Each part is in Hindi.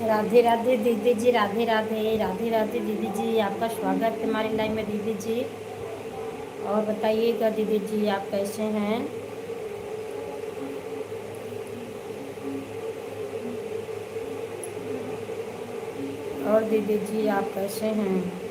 राधे राधे दीदी जी, राधे राधे, राधे राधे दीदी जी, आपका स्वागत है हमारी लाइव में दीदी जी। और बताइएगा दीदी जी, आप कैसे हैं? और दीदी जी आप कैसे हैं?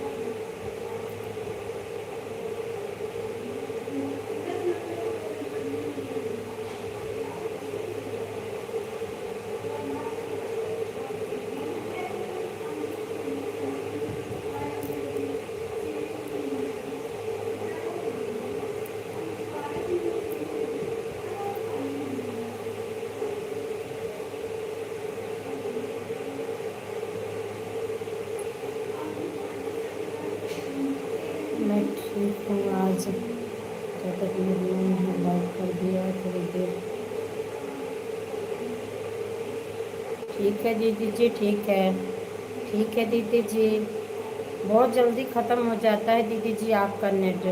मैं ठीक हूँ। आज जब तक मैंने लाइक कर दिया थोड़ी देर। ठीक है दीदी जी, ठीक है। ठीक है दीदी जी, बहुत जल्दी ख़त्म हो जाता है दीदी जी आपका नेट।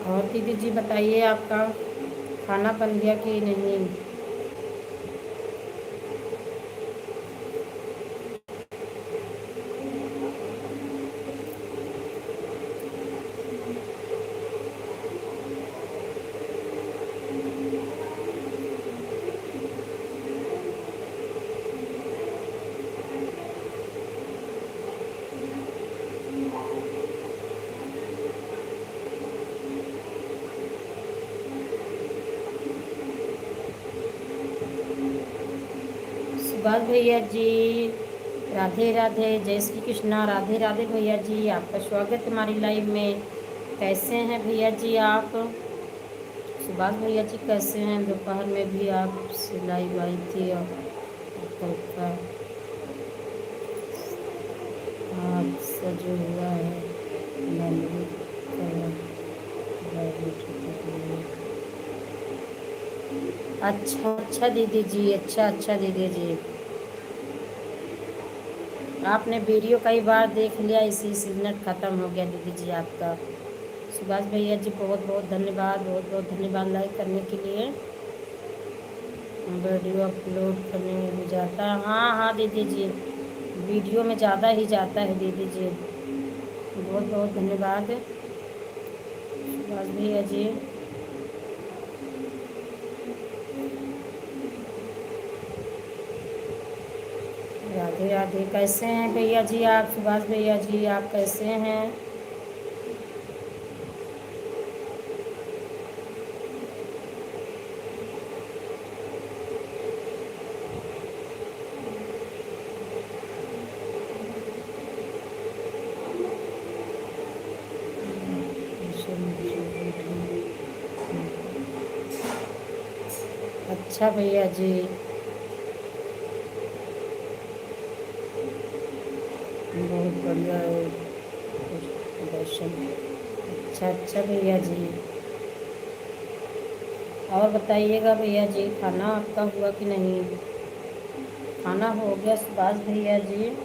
और दीदी जी बताइए, आपका खाना बन गया कि नहीं? सुभाष भैया जी, राधे राधे, जय श्री कृष्णा, राधे राधे भैया जी, आपका स्वागत है हमारी लाइव में। कैसे हैं भैया जी आप? सुभाष भैया जी कैसे हैं? दोपहर में भी आपसे लाइव आई थी और कल का हादसा जो हुआ है मैंने अच्छा अच्छा दीदी जी, अच्छा अच्छा दीदी जी, आपने वीडियो कई बार देख लिया, इसी से नेट ख़त्म हो गया दीदी जी आपका। सुभाष भैया जी बहुत बहुत धन्यवाद, बहुत बहुत धन्यवाद लाइक करने के लिए। वीडियो अपलोड करने में भी जाता है, हाँ हाँ दीदी जी, वीडियो में ज़्यादा ही जाता है दीदी जी। बहुत बहुत धन्यवाद सुभाष भैया जी। राधे राधे, कैसे हैं भैया जी आप? सुभाष भैया जी आप कैसे हैं? अच्छा भैया जी, बहुत बढ़िया है दर्शन। अच्छा अच्छा भैया जी, और बताइएगा भैया जी, खाना आपका हुआ कि नहीं? खाना हो गया सुभाष भैया जी?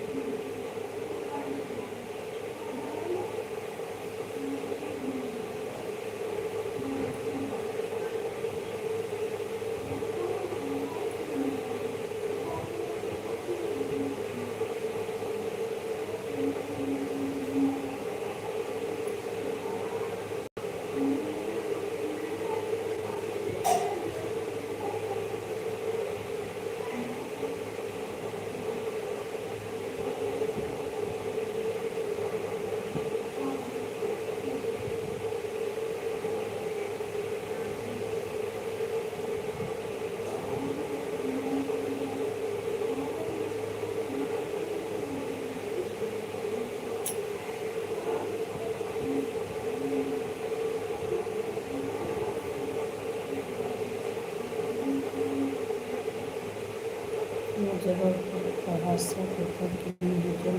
मुझे बहुत हादसा होता कि मुझे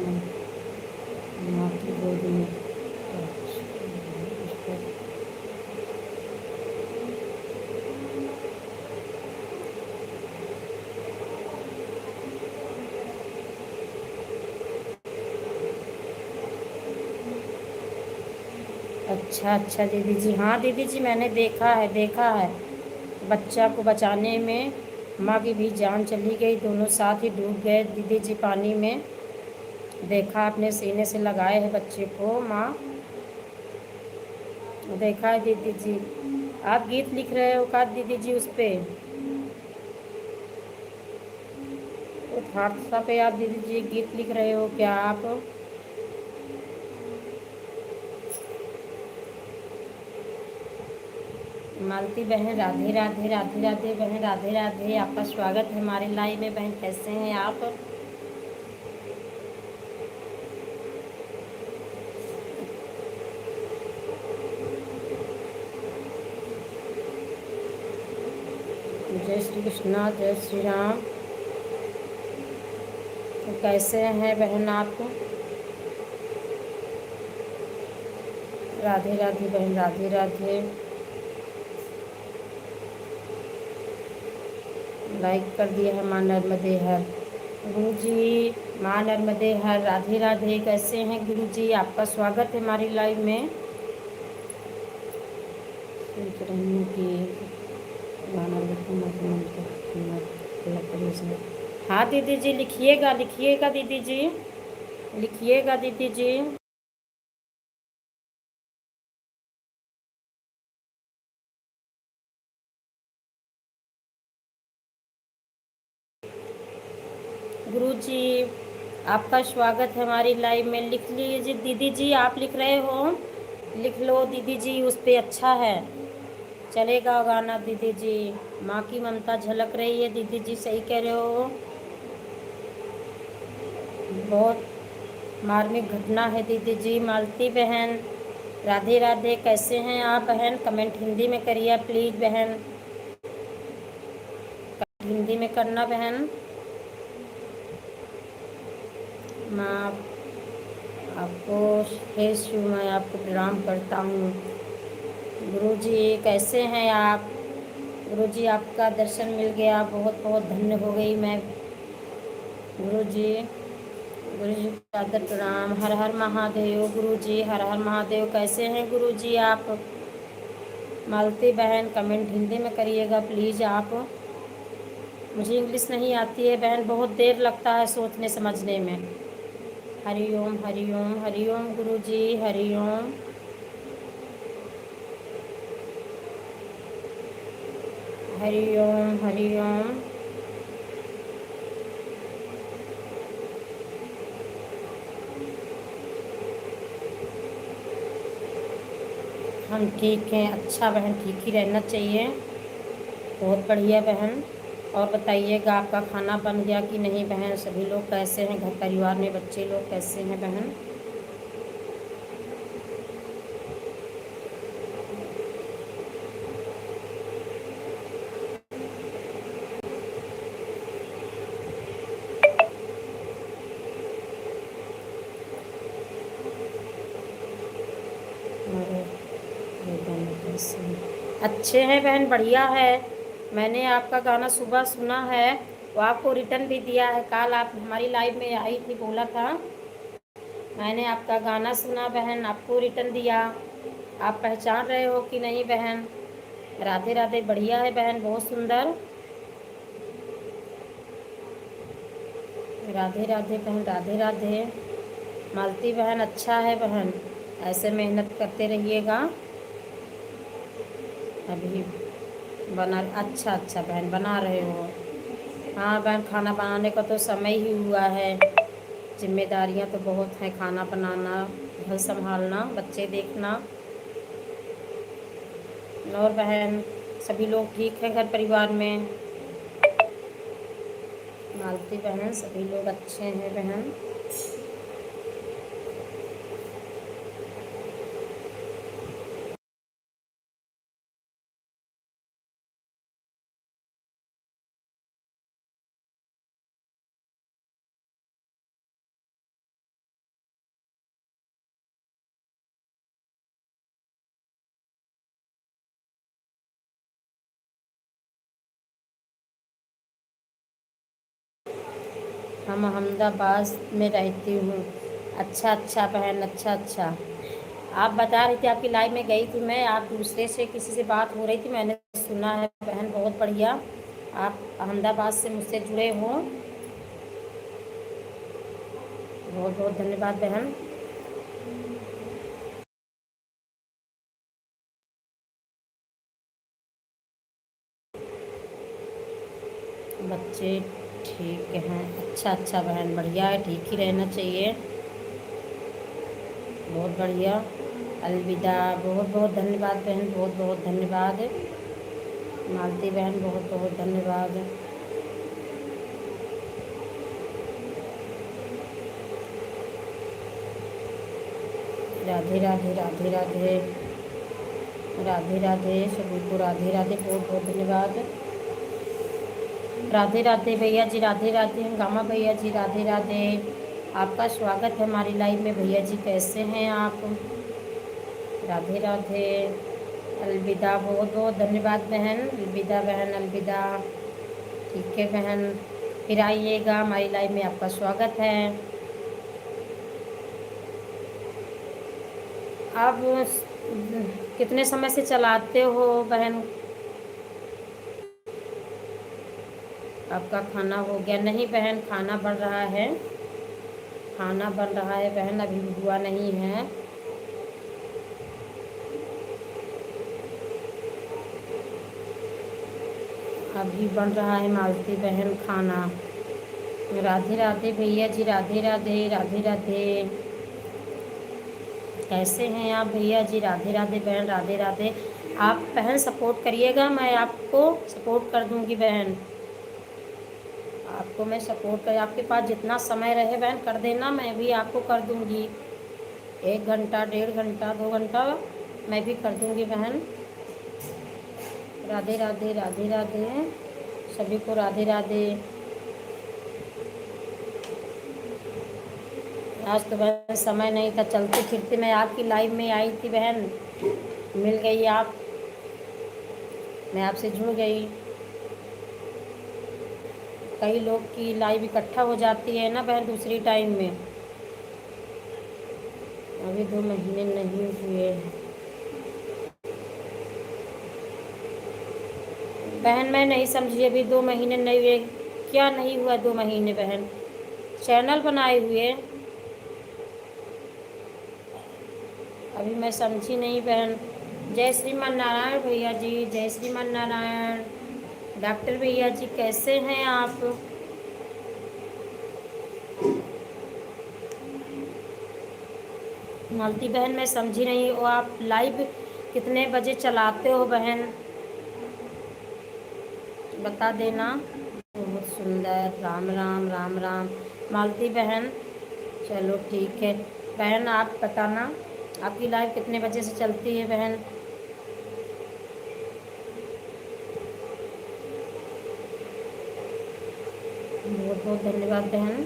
माँ की गोद में अच्छा अच्छा दीदी जी, हाँ दीदी जी मैंने देखा है देखा है। बच्चा को बचाने में माँ की भी जान चली गई, दोनों साथ ही डूब गए दीदी जी पानी में। देखा अपने सीने से लगाए है बच्चे को माँ, देखा है दीदी जी। आप गीत लिख रहे हो का दीदी जी उस पे, उस हादसा पे आप दीदी जी गीत लिख रहे हो क्या आप? मालती बहन राधे राधे, राधे राधे बहन, राधे राधे, आपका स्वागत है हमारे लाइव में बहन, कैसे हैं आप? जय श्री कृष्णा, जय श्री राम। तो कैसे हैं बहन आप? राधे राधे बहन, राधे राधे। लाइक कर दिया है माँ नर्मदे हर। गुरु जी माँ नर्मदे हर, राधे राधे, कैसे हैं गुरु जी? आपका स्वागत है हमारी लाइव में। सोच रही हूँ कि गाना हाँ दीदी जी, लिखिएगा लिखिएगा दीदी जी, लिखिएगा दीदी जी। गुरुजी आपका स्वागत है हमारी लाइव में। लिख लीजिए दीदी जी, आप लिख रहे हो, लिख लो दीदी जी, उस पे अच्छा है, चलेगा गाना दीदी जी। माँ की ममता झलक रही है दीदी जी, सही कह रहे हो, बहुत मार्मिक घटना है दीदी जी। मालती बहन राधे राधे, कैसे हैं आप बहन? कमेंट हिंदी में करिए प्लीज़ बहन, हिंदी में करना बहन। माँ आपको हे शिव, मैं आपको प्रणाम करता हूँ। गुरुजी कैसे हैं आप? गुरुजी आपका दर्शन मिल गया, बहुत बहुत धन्य हो गई मैं। गुरुजी, गुरुजी को आदर प्रणाम, हर हर महादेव। गुरुजी हर हर महादेव, कैसे हैं गुरुजी आप? मालती बहन कमेंट हिंदी में करिएगा प्लीज़ आप, मुझे इंग्लिश नहीं आती है बहन, बहुत देर लगता है सोचने समझने में। हरिओम हरिओम हरिओम गुरुजी, हरिओम। हरिओम हरिओम। हम ठीक हैं, अच्छा बहन, ठीक ही रहना चाहिए, बहुत बढ़िया बहन। और बताइएगा आपका खाना बन गया कि नहीं बहन? सभी लोग कैसे हैं घर परिवार में, बच्चे लोग कैसे हैं बहन? अच्छे हैं बहन, बढ़िया है। मैंने आपका गाना सुबह सुना है, वो आपको रिटर्न भी दिया है, कल आप हमारी लाइव में आई थी, बोला था, मैंने आपका गाना सुना बहन, आपको रिटर्न दिया। आप पहचान रहे हो कि नहीं बहन? राधे राधे, बढ़िया है बहन, बहुत सुंदर। राधे राधे बहन, राधे राधे। मालती बहन अच्छा है बहन, ऐसे मेहनत करते रहिएगा। अभी बना, अच्छा अच्छा बहन, बना रहे हो। हाँ बहन, खाना बनाने का तो समय ही हुआ है, जिम्मेदारियां तो बहुत हैं, खाना बनाना, घर संभालना, बच्चे देखना। और बहन सभी लोग ठीक हैं घर परिवार में? मालती बहन सभी लोग अच्छे हैं बहन। हम अहमदाबाद में रहती हूँ। अच्छा अच्छा बहन, अच्छा अच्छा। आप बता रही थी आपकी लाइव में गई थी मैं, आप दूसरे से किसी से बात हो रही थी, मैंने सुना है बहन। बहुत बढ़िया, आप अहमदाबाद से मुझसे जुड़े हो, बहुत बहुत धन्यवाद बहन। बच्चे ठीक हैं? अच्छा अच्छा बहन, बढ़िया है, ठीक ही रहना चाहिए, बहुत बढ़िया। अलविदा, बहुत बहुत धन्यवाद बहन, बहुत बहुत धन्यवाद। मालती बहन बहुत बहुत धन्यवाद। राधे राधे राधे राधे राधे राधे सभी को राधे राधे, बहुत बहुत धन्यवाद। राधे राधे भैया जी, राधे राधे हंगामा भैया जी, राधे राधे। आपका स्वागत है हमारी लाइव में भैया जी, कैसे हैं आप? राधे राधे। अलविदा, बहुत बहुत धन्यवाद बहन, अलविदा बहन, अलविदा। ठीक है बहन, फिर आइएगा, हमारी लाइव में आपका स्वागत है। आप कितने समय से चलाते हो बहन? आपका खाना हो गया? नहीं बहन, खाना बन रहा है, खाना बन रहा है बहन, अभी हुआ नहीं है। अभी बन रहा है मालती बहन खाना। राधे राधे भैया जी, राधे राधे राधे राधे। कैसे हैं आप भैया जी? राधे राधे बहन, राधे राधे। आप बहन सपोर्ट करिएगा, मैं आपको सपोर्ट कर दूंगी बहन, आपको मैं सपोर्ट कर, आपके पास जितना समय रहे बहन कर देना, मैं भी आपको कर दूंगी। 1 घंटा, 1.5 घंटा, 2 घंटा मैं भी कर दूंगी बहन। राधे राधे राधे राधे सभी को, राधे राधे। आज तो बहन समय नहीं था, चलते फिरते मैं आपकी लाइव में आई थी बहन, मिल गई आप, मैं आपसे जुड़ गई। कई लोग की लाइव इकट्ठा हो जाती है ना बहन दूसरी टाइम में। अभी 2 महीने नहीं हुए बहन, मैं नहीं समझी, अभी 2 महीने नहीं हुए? क्या नहीं हुआ 2 महीने बहन? चैनल बनाए हुए? अभी मैं समझी नहीं बहन। जय श्रीमान नारायण भैया जी, जय श्रीमान नारायण। डॉक्टर भैया जी कैसे हैं आप? मालती बहन मैं समझी नहीं, वो आप लाइव कितने बजे चलाते हो बहन, बता देना। बहुत सुंदर, राम राम राम राम। मालती बहन चलो ठीक है बहन, आप बताना आपकी लाइव कितने बजे से चलती है बहन? बहुत बहुत धन्यवाद बहन।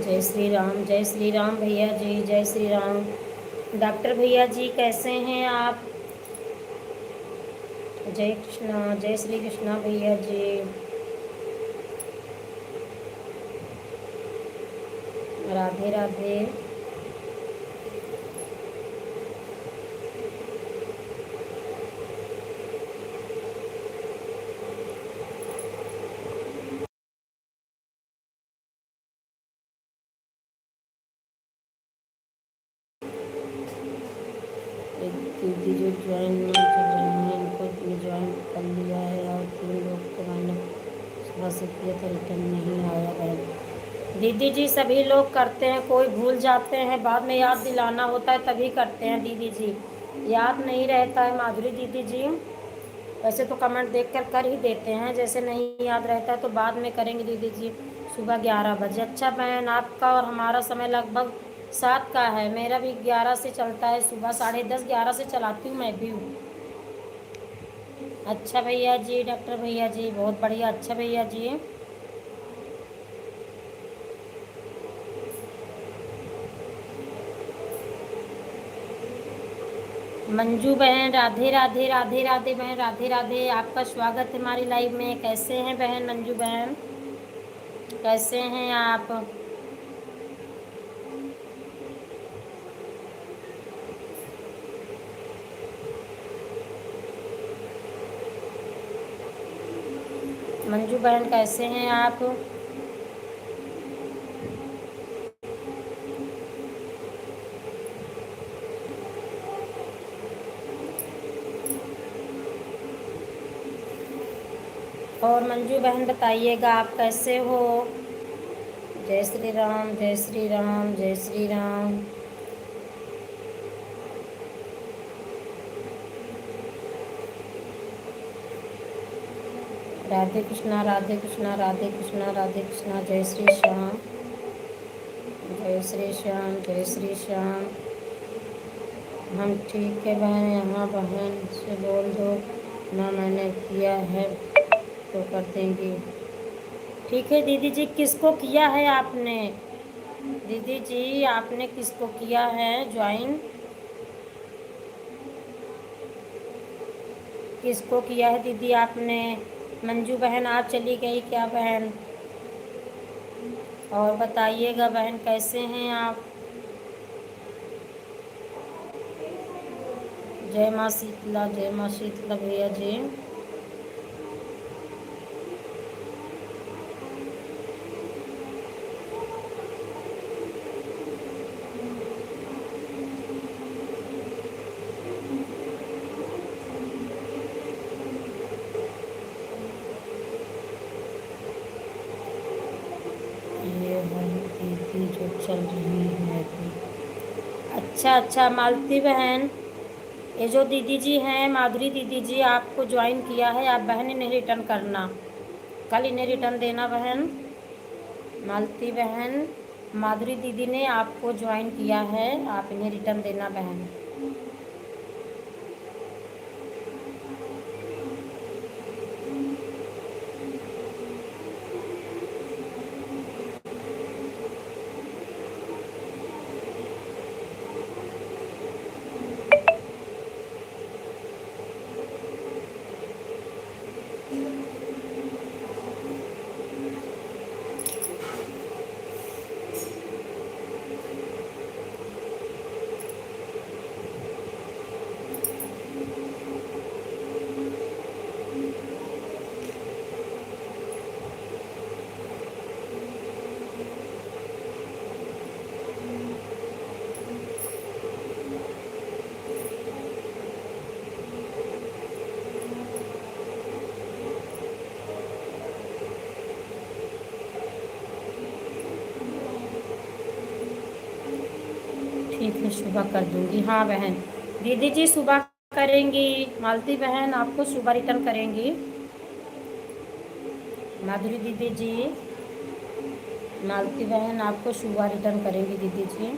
जय श्री राम, जय श्री राम भैया जी, जय श्री राम। डॉक्टर भैया जी कैसे हैं आप? जय कृष्णा, जय श्री कृष्णा भैया जी। राधे राधे। एक दीदी जो ज्वाइन नहीं कर रही हैं, इनको ज्वाइन कर लिया है, और 3 लोग को मैंने सुबह से किया तो रिटर्न नहीं आया है। दीदी जी सभी लोग करते हैं, कोई भूल जाते हैं, बाद में याद दिलाना होता है तभी करते हैं दीदी जी, याद नहीं रहता है माधुरी दीदी जी। वैसे तो कमेंट देख कर ही देते हैं, जैसे नहीं याद रहता है तो बाद में करेंगे दीदी जी। सुबह 11 बजे। अच्छा बहन, आपका और हमारा समय लगभग साथ का है, मेरा भी 11 से चलता है, सुबह 10:30 11 से चलाती हूँ मैं भी हूँ। अच्छा भैया जी, डॉक्टर भैया जी, बहुत बढ़िया। अच्छा भैया जी। मंजू बहन, राधे राधे, राधे राधे बहन, राधे राधे। आपका स्वागत है हमारी लाइव में। कैसे हैं बहन मंजू बहन, कैसे हैं आप? मंजू बहन कैसे हैं आप? और मंजू बहन बताइएगा आप कैसे हो? जय श्री राम, जय श्री राम, जय श्री राम। राधे कृष्णा, राधे कृष्णा, राधे कृष्णा, राधे कृष्णा। जय श्री श्याम, जय श्री श्याम, जय श्री श्याम। हम ठीक है बहन, यहाँ बहन से बोल दो ना, मैंने किया है तो कर देंगी। ठीक है दीदी जी, किसको किया है आपने? दीदी जी आपने किसको किया है ज्वाइन? किसको किया है दीदी आपने? मंजू बहन आप चली गई क्या बहन? और बताइएगा बहन कैसे हैं आप? जय माँ शीतला, जय माँ शीतला भैया जी। ये है दीदी जो चल रही है अभी। अच्छा अच्छा मालती बहन, ये जो दीदी जी हैं माधुरी दीदी जी, आपको ज्वाइन किया है, आप बहन इन्हें रिटर्न करना, कल इन्हें रिटर्न देना बहन। मालती बहन, माधुरी दीदी ने आपको ज्वाइन किया है, आप इन्हें रिटर्न देना बहन। ठीक है सुबह कर दूंगी, हाँ बहन। दीदी जी सुबह करेंगी, मालती बहन आपको सुबह रिटर्न करेंगी। माधुरी दीदी जी, मालती बहन आपको सुबह रिटर्न करेंगी दीदी जी।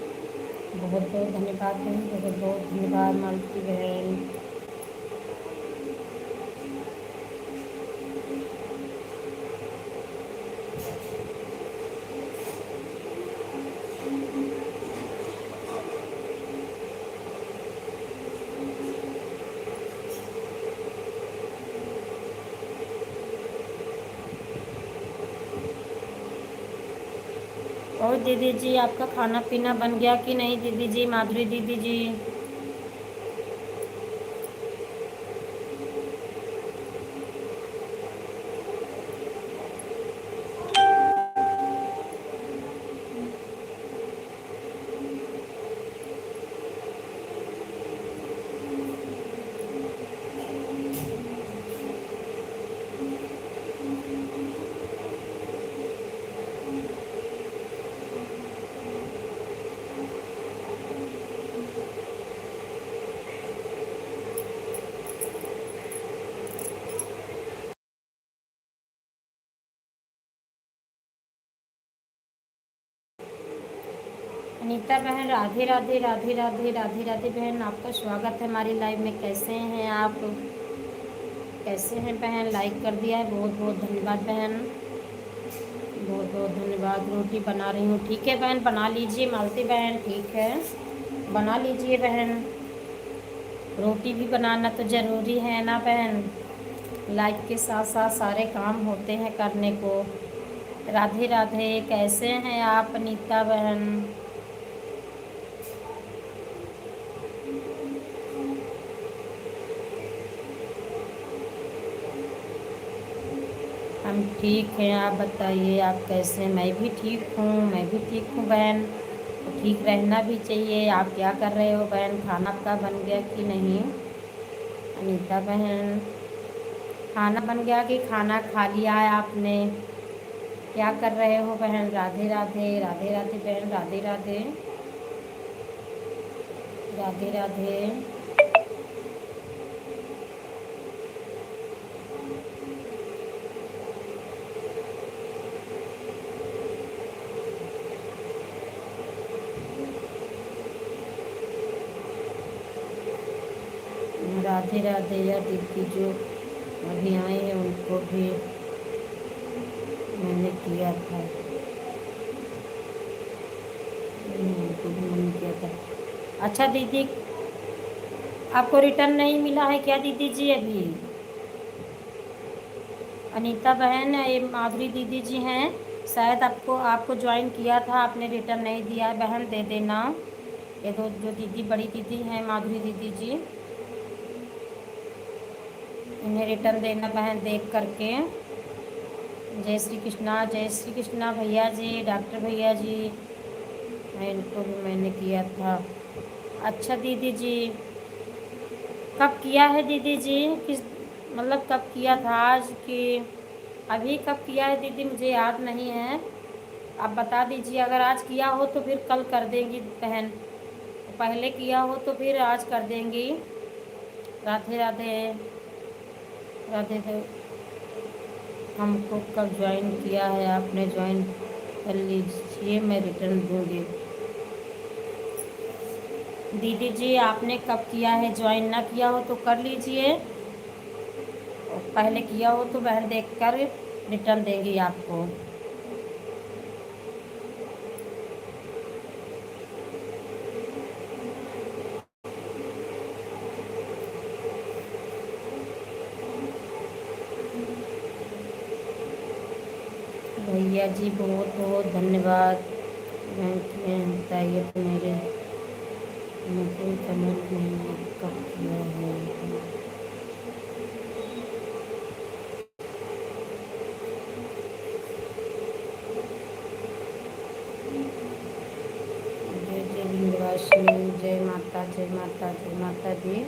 बहुत बहुत धन्यवाद बहन, बहुत बहुत धन्यवाद मालती बहन। और दीदी जी आपका खाना पीना बन गया कि नहीं दीदी जी, माधुरी दीदी जी? अनीता बहन राधे राधे, राधे राधे, राधे राधे बहन, आपका स्वागत है हमारी लाइव में। कैसे हैं आप? कैसे हैं बहन? लाइक कर दिया है, बहुत बहुत धन्यवाद बहन, बहुत बहुत धन्यवाद। रोटी बना रही हूँ, ठीक है बहन, बना लीजिए मालती बहन, ठीक है बना लीजिए बहन। रोटी भी बनाना तो ज़रूरी है ना बहन, लाइफ के साथ साथ सारे काम होते हैं करने को। राधे राधे, कैसे हैं आप अनीता बहन? हम ठीक हैं, आप बताइए आप कैसे? मैं भी ठीक हूँ, मैं भी ठीक हूँ बहन, तो ठीक रहना भी चाहिए। आप क्या कर रहे हो बहन? खाना आपका बन गया कि नहीं अनीता बहन? खाना बन गया कि खाना खा लिया है आपने? क्या कर रहे हो बहन? राधे राधे, राधे राधे बहन, राधे राधे, राधे राधे। राधे राधे। या दीदी जो अभी आए हैं उनको भी मैंने किया था, उनको भी मैंने किया था। अच्छा दीदी, आपको रिटर्न नहीं मिला है क्या दीदी जी अभी? अनीता बहन, ये माधुरी दीदी जी हैं, शायद आपको आपको ज्वाइन किया था, आपने रिटर्न नहीं दिया है बहन, दे देना। ये दो जो दीदी बड़ी दीदी हैं माधुरी दीदी जी, इन्हें रिटर्न देना बहन देख करके। जय श्री कृष्णा, जय श्री कृष्णा भैया जी, डॉक्टर भैया जी, इनको भी मैंने किया था। अच्छा दीदी जी, कब किया है दीदी जी? किस मतलब कब किया था, आज कि अभी कब किया है दीदी? मुझे याद नहीं है, आप बता दीजिए। अगर आज किया हो तो फिर कल कर देंगी बहन, पहले किया हो तो फिर आज कर देंगी। राधे राधे, राधे राधे। हमको कब ज्वाइन किया है आपने? ज्वाइन कर लीजिए, मैं रिटर्न दूँगी। दीदी जी आपने कब किया है ज्वाइन? ना किया हो तो कर लीजिए, और पहले किया हो तो बहन देख कर रिटर्न देंगी आपको। भैया जी बहुत बहुत धन्यवाद। बताइए तो मेरे में कोई कमेंट नहीं है, कब किया है? जय जय विंध्यवासिनी, जय माता, जय माता, जय माता दी।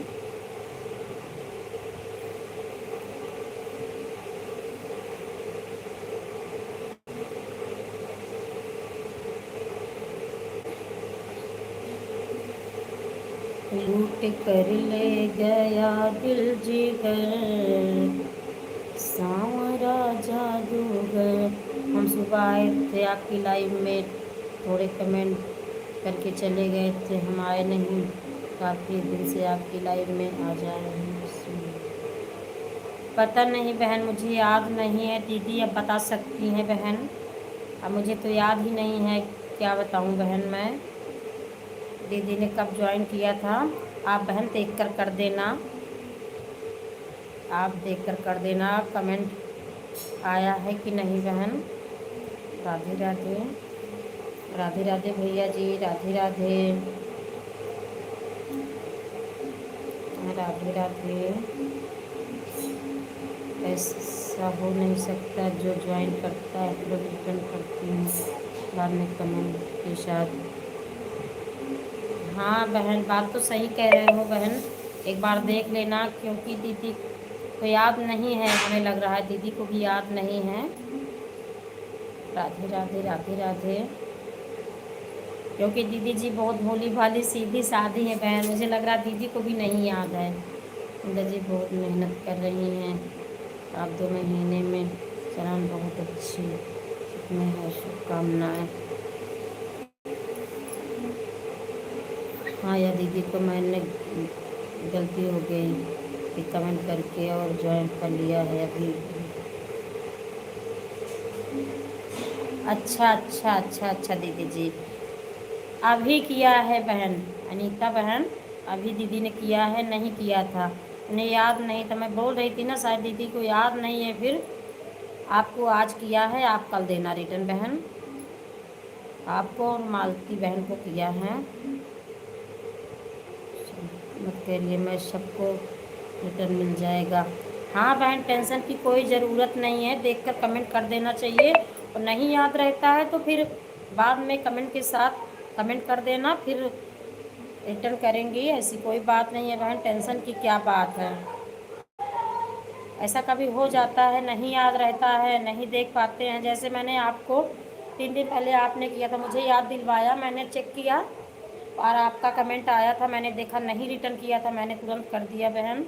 लूट कर ले गया दिल जिगर, सांवरा जादूगर। हम सुबह आए थे आपकी लाइव में, थोड़े कमेंट करके चले गए थे, हम आए नहीं, काफ़ी दिन से आपकी लाइव में आ जा रहे हैं। पता नहीं बहन, मुझे याद नहीं है दीदी, अब बता सकती हैं बहन? अब मुझे तो याद ही नहीं है, क्या बताऊं बहन मैं? दीदी ने कब ज्वाइन किया था? आप बहन देख कर देना, आप देख कर देना कमेंट आया है कि नहीं बहन। राधे राधे, राधे राधे भैया जी, राधे राधे, राधे राधे। ऐसा हो नहीं सकता, जो ज्वाइन करता है तो रिटर्न करती हूँ बाद में कमेंट के साथ। हाँ बहन, बात तो सही कह रहे हो बहन, एक बार देख लेना, क्योंकि दीदी को याद नहीं है, हमें लग रहा है दीदी को भी याद नहीं है। राधे राधे, राधे राधे। क्योंकि दीदी जी बहुत भोली भाली सीधी सादी है बहन, मुझे लग रहा दीदी को भी नहीं याद है। इंद्र जी बहुत मेहनत कर रही हैं, आप 2 महीने में चरण बहुत अच्छी में है, शुभकामनाएँ। हाँ या दीदी को मैंने गलती हो गई, कि कमेंट करके और ज्वाइन कर लिया है अभी। अच्छा अच्छा अच्छा अच्छा दीदी जी, अभी किया है बहन, अनीता बहन अभी दीदी ने किया है, नहीं किया था, उन्हें याद नहीं था। मैं बोल रही थी ना शायद दीदी को याद नहीं है, फिर आपको आज किया है, आप कल देना रिटर्न बहन, आपको और मालती बहन को किया है। मत करिए, मैं सबको रिटर्न मिल जाएगा। हाँ बहन, टेंशन की कोई ज़रूरत नहीं है, देखकर कमेंट कर देना चाहिए, और नहीं याद रहता है तो फिर बाद में कमेंट के साथ कमेंट कर देना, फिर रिटर्न करेंगी, ऐसी कोई बात नहीं है बहन, टेंशन की क्या बात है। ऐसा कभी हो जाता है, नहीं याद रहता है, नहीं देख पाते हैं। जैसे मैंने आपको 3 दिन पहले आपने किया था, मुझे याद दिलवाया, मैंने चेक किया और आपका कमेंट आया था, मैंने देखा नहीं रिटर्न किया था, मैंने तुरंत कर दिया बहन।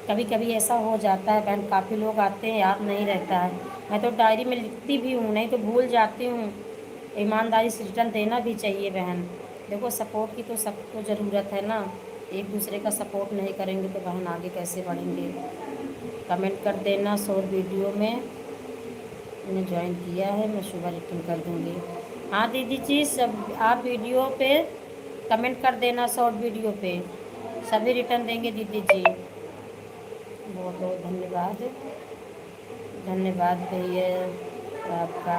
कभी कभी ऐसा हो जाता है बहन, काफ़ी लोग आते हैं, याद नहीं रहता है। मैं तो डायरी में लिखती भी हूँ, नहीं तो भूल जाती हूँ। ईमानदारी से रिटर्न देना भी चाहिए बहन। देखो सपोर्ट की तो सबको ज़रूरत है ना, एक दूसरे का सपोर्ट नहीं करेंगे तो बहन आगे कैसे बढ़ेंगे। कमेंट कर देना शॉर्ट वीडियो में, मैंने ज्वाइन किया है, मैं सुबह रिटर्न कर दूँगी। हाँ दीदी जी, सब आप वीडियो पे कमेंट कर देना, शॉर्ट वीडियो पे सभी रिटर्न देंगे दीदी जी। बहुत बहुत धन्यवाद, धन्यवाद भैया आपका।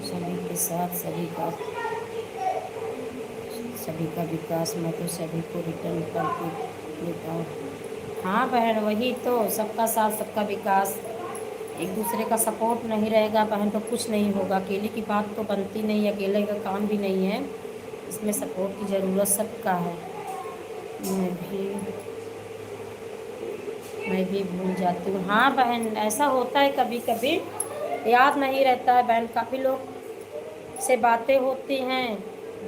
सभी के साथ सभी का विकास, मैं तो सभी को रिटर्न करके देता हूँ। हाँ बहन, वही तो, सबका साथ सबका विकास, एक दूसरे का सपोर्ट नहीं रहेगा बहन तो कुछ नहीं होगा। अकेले की बात तो बनती नहीं, अकेले का काम भी नहीं है, इसमें सपोर्ट की ज़रूरत सबका है। मैं भी मैं भी भूल जाती हूँ। हाँ बहन, ऐसा होता है कभी कभी, याद नहीं रहता है बहन। काफ़ी लोग से बातें होती हैं,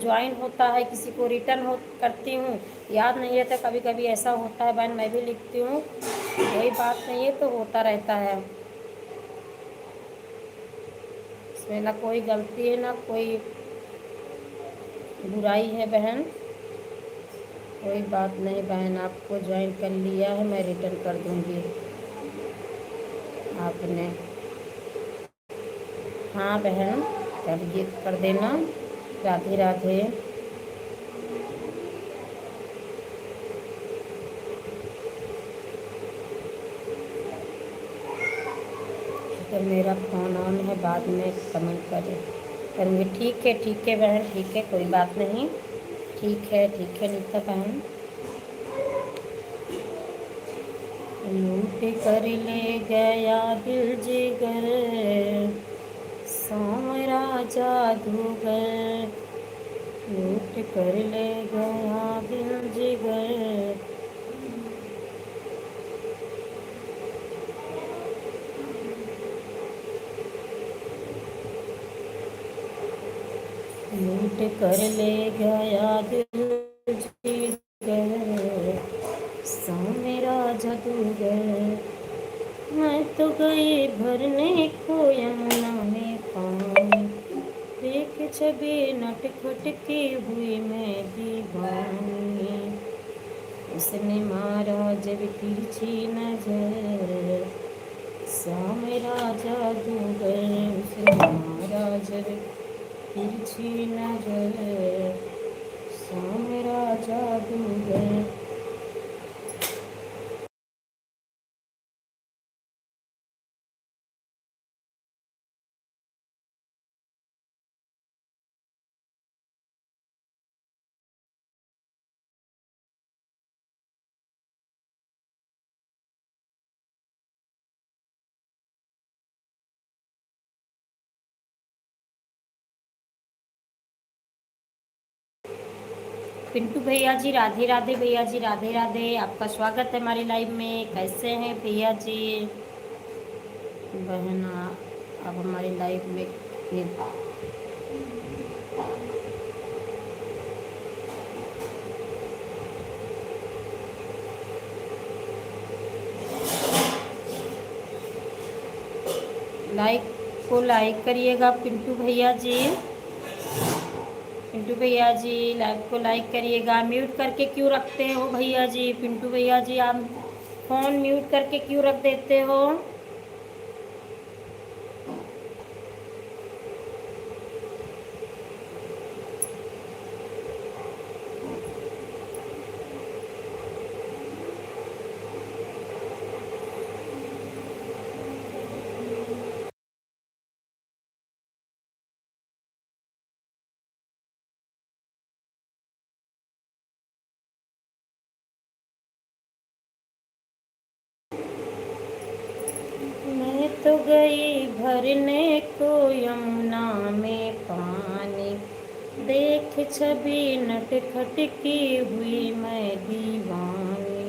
ज्वाइन होता है, किसी को रिटर्न हो करती हूँ, याद नहीं रहता। कभी कभी ऐसा होता है बहन, मैं भी लिखती हूँ, कोई बात नहीं है, तो होता रहता है, इसमें ना कोई गलती है ना कोई बुराई है बहन। कोई बात नहीं बहन, आपको ज्वाइन कर लिया है, मैं रिटर्न कर दूँगी आपने। हाँ बहन, करिए, कर देना। राधे राधे। तो मेरा फ़ोन ऑन है, बाद में कमेंट करूँगी। ठीक है बहन, ठीक है, कोई बात नहीं, ठीक है नीता बहन। लूट कर ले गया दिल जिगर, सावरा जादूगर, लूट कर ले गया दिल जिगर। लूट कर ले गया दिल जिगर, सा मेरा जादूगर। मैं तो गई भरने को यमुना में पानी, देख छवि नटखट की हुई मैं दीवानी। उसने मारा जब तिरछी नजर, सा मेरा जादूगर। उसने मारा जब तिरछी नजर, सा मेरा जादूगर। पिंटू भैया जी राधे राधे, भैया जी राधे राधे, आपका स्वागत है हमारी लाइव में। कैसे हैं भैया जी? बहना आप हमारी लाइव में लाइक को लाइक करिएगा पिंटू भैया जी। पिंटू भैया जी लाइव को लाइक करिएगा। म्यूट करके क्यों रखते हो भैया जी? पिंटू भैया जी आप फ़ोन म्यूट करके क्यों रख देते हो? मैं तो गई भरने को यमुना में पानी, देख छवि नटखट की हुई मैं दीवानी।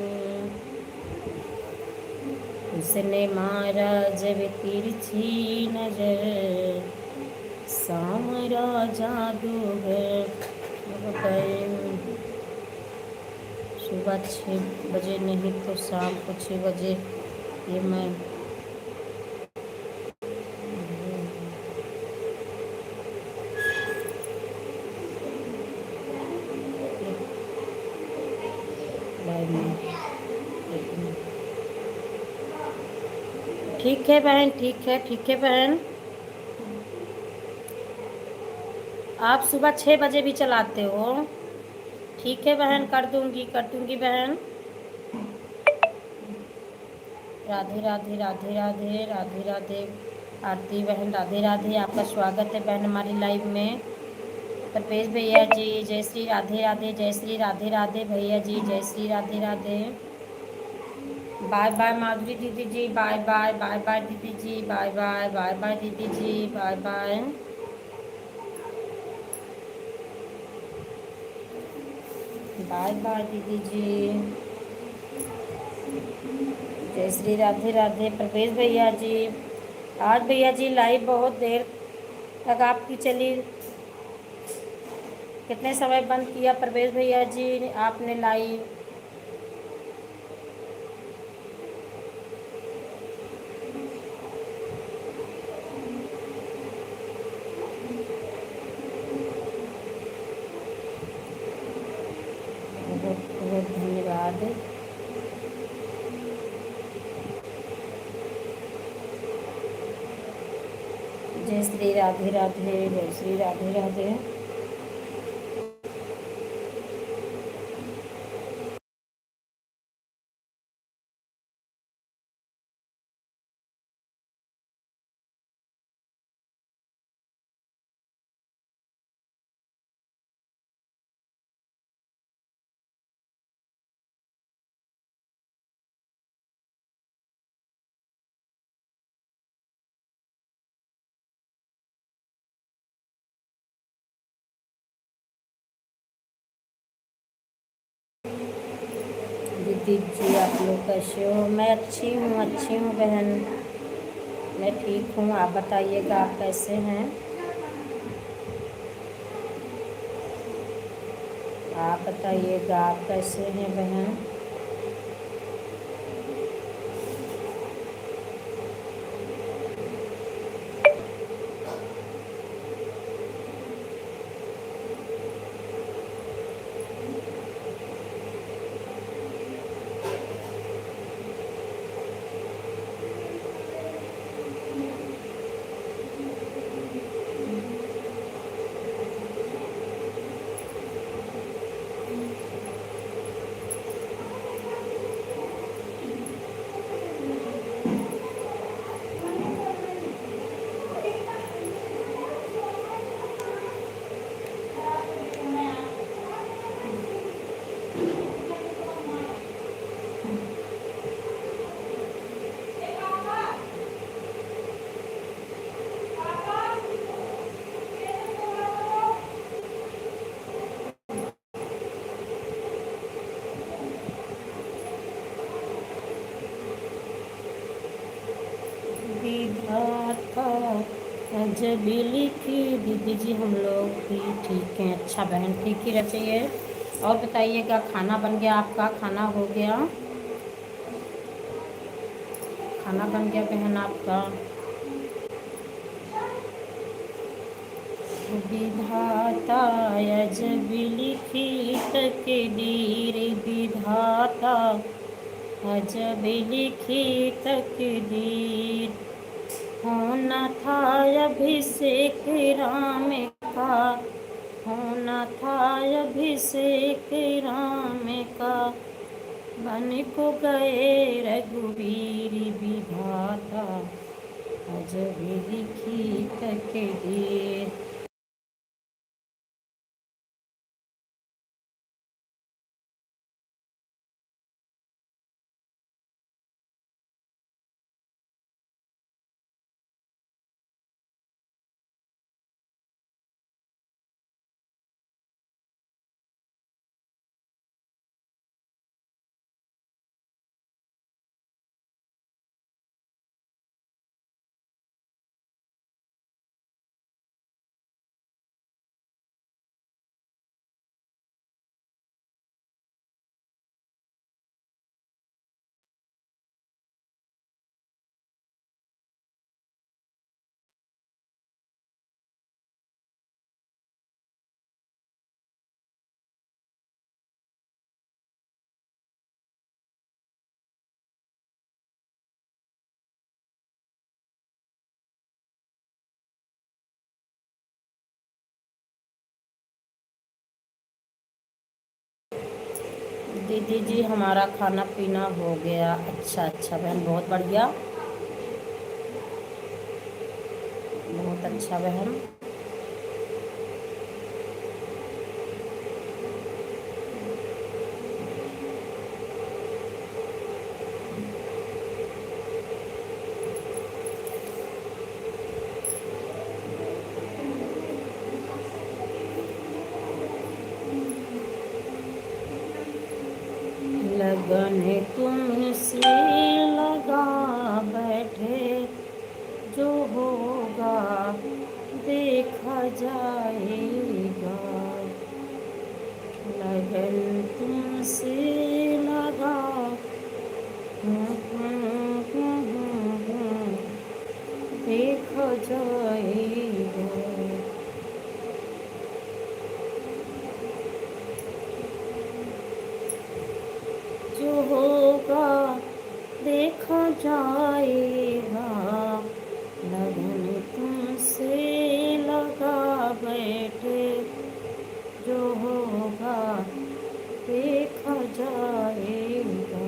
उसने मारा जब तिरछी नजर, सामरा जादूगर। सुबह 6 बजे नहीं तो शाम को 6 बजे ये मैं लाइव में। ठीक है बहन, ठीक है बहन। आप सुबह 6 बजे भी चलाते हो? ठीक है बहन, कर दूंगी बहन। राधे राधे राधे राधे राधे राधे। आरती बहन राधे राधे, आपका स्वागत है बहन हमारी लाइव में। परवेश भैया जी जय श्री राधे राधे, जय श्री राधे राधे भैया जी, जय श्री राधे राधे। बाय बाय माधुरी दीदी जी, बाय बाय बाय बाय दीदी जी, बाय बाय बाय बाय दीदी जी, बाय बाय। बाय बाय दीदी जी, जय श्री राधे राधे। प्रवेश भैया जी आज भैया जी लाइव बहुत देर तक आपकी चली, कितने समय बंद किया प्रवेश भैया जी आपने लाइव? बहुत बहुत धन्यवाद। जय श्री राधे राधे, जय श्री राधे राधे। दीदी जी आप लोग कैसे हो? मैं अच्छी हूँ बहन, मैं ठीक हूँ। आप बताइएगा आप कैसे हैं? आप बताइएगा आप कैसे हैं बहन? विधाता जब लिखी दीदी जी हम लोग भी ठीक हैं। अच्छा बहन ठीक ही रह चाहिए। और बताइएगा खाना बन गया आपका? खाना हो गया? खाना बन गया बहन आपका? विधाता अजब लिखी तकदीर, विधाता अजब लिखी तकदीर। होना था अभिषेक राम का, होना था अभिषेक राम का, बन को गए रघुवीर। विधाता अजब लिखी तकदीर। दीदी जी हमारा खाना पीना हो गया। अच्छा अच्छा बहन, बहुत बढ़िया, बहुत अच्छा बहन। लगन तुमसे लगा बैठे, जो होगा देखा जाएगा। लगन तुमसे लगा, देखा जाएगा। जो होगा देखा जाएगा। लगन तुमसे लगा बैठे, जो होगा देखा जाएगा।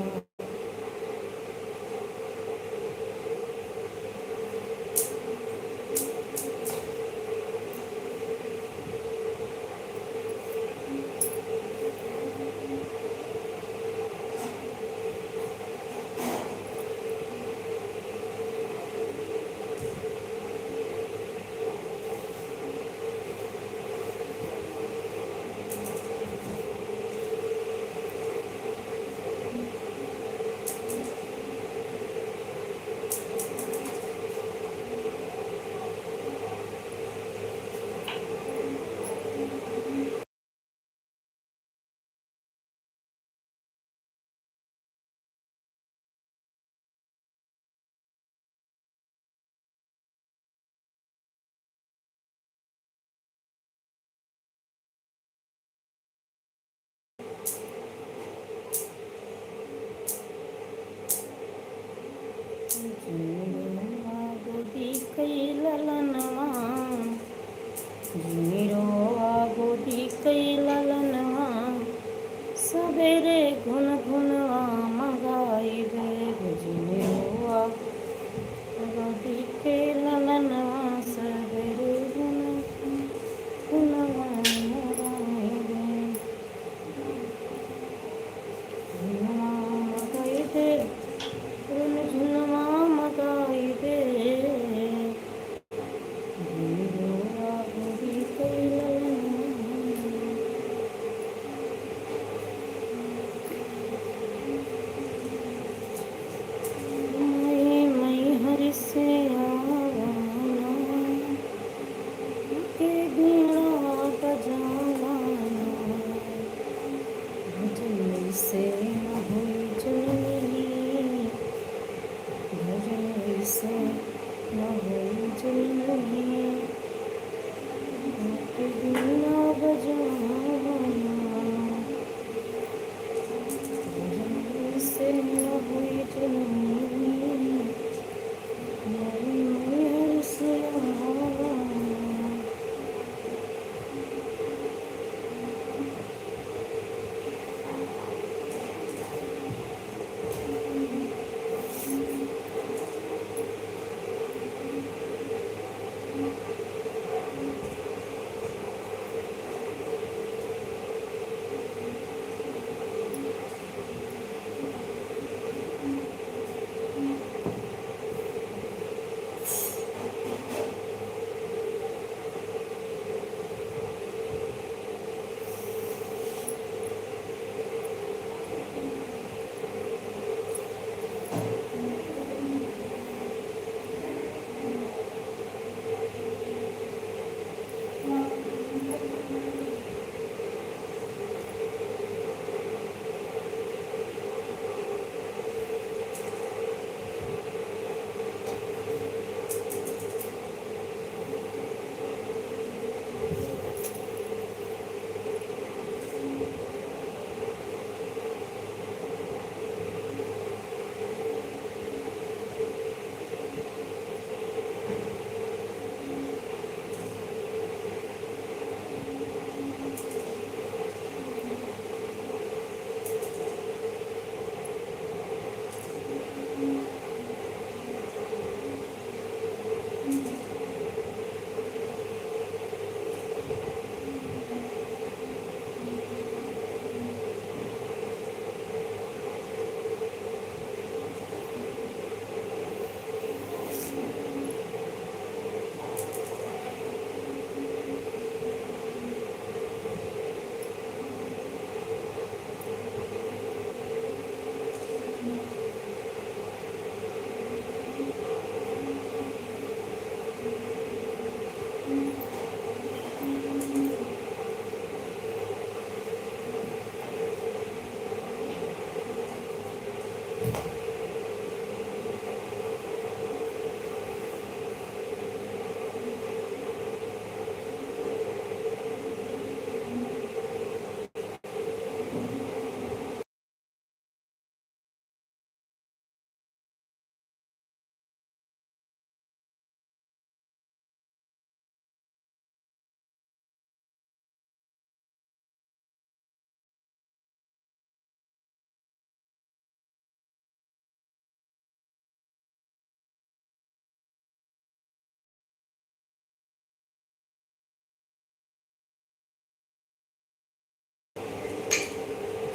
गोदी कई ललनवा, जीरो गोदी कई ललनवा, सवेरे गुन गुनवा मंगाई दे। जीरो गोदी के ललनवा, सवेरे गुन गुनवा मंगाई दे। झुनवा मंगाई दे, झुनवा मंगाई दे। बीना बजाना से न हुई जुनूनी मेहर से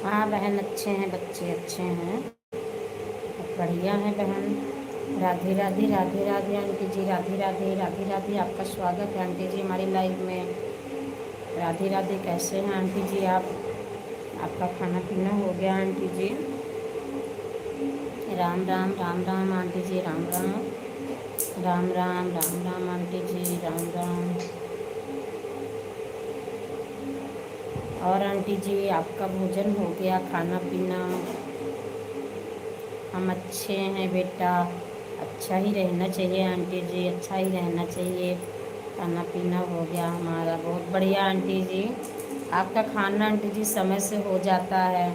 हाँ बहन, अच्छे हैं, बच्चे अच्छे हैं, बढ़िया है बहन। राधे राधे राधे राधे आंटी जी, राधे राधे राधे राधे। आपका स्वागत है आंटी जी हमारी लाइव में। राधे राधे। कैसे हैं आंटी जी आप? आपका खाना पीना हो गया आंटी जी? राम राम राम राम आंटी जी, राम राम राम राम राम राम आंटी जी, राम राम। और आंटी जी आपका भोजन हो गया, खाना पीना? हम अच्छे हैं बेटा, अच्छा ही रहना चाहिए आंटी जी, अच्छा ही रहना चाहिए। खाना पीना हो गया हमारा, बहुत बढ़िया आंटी जी। आपका खाना आंटी जी समय से हो जाता है,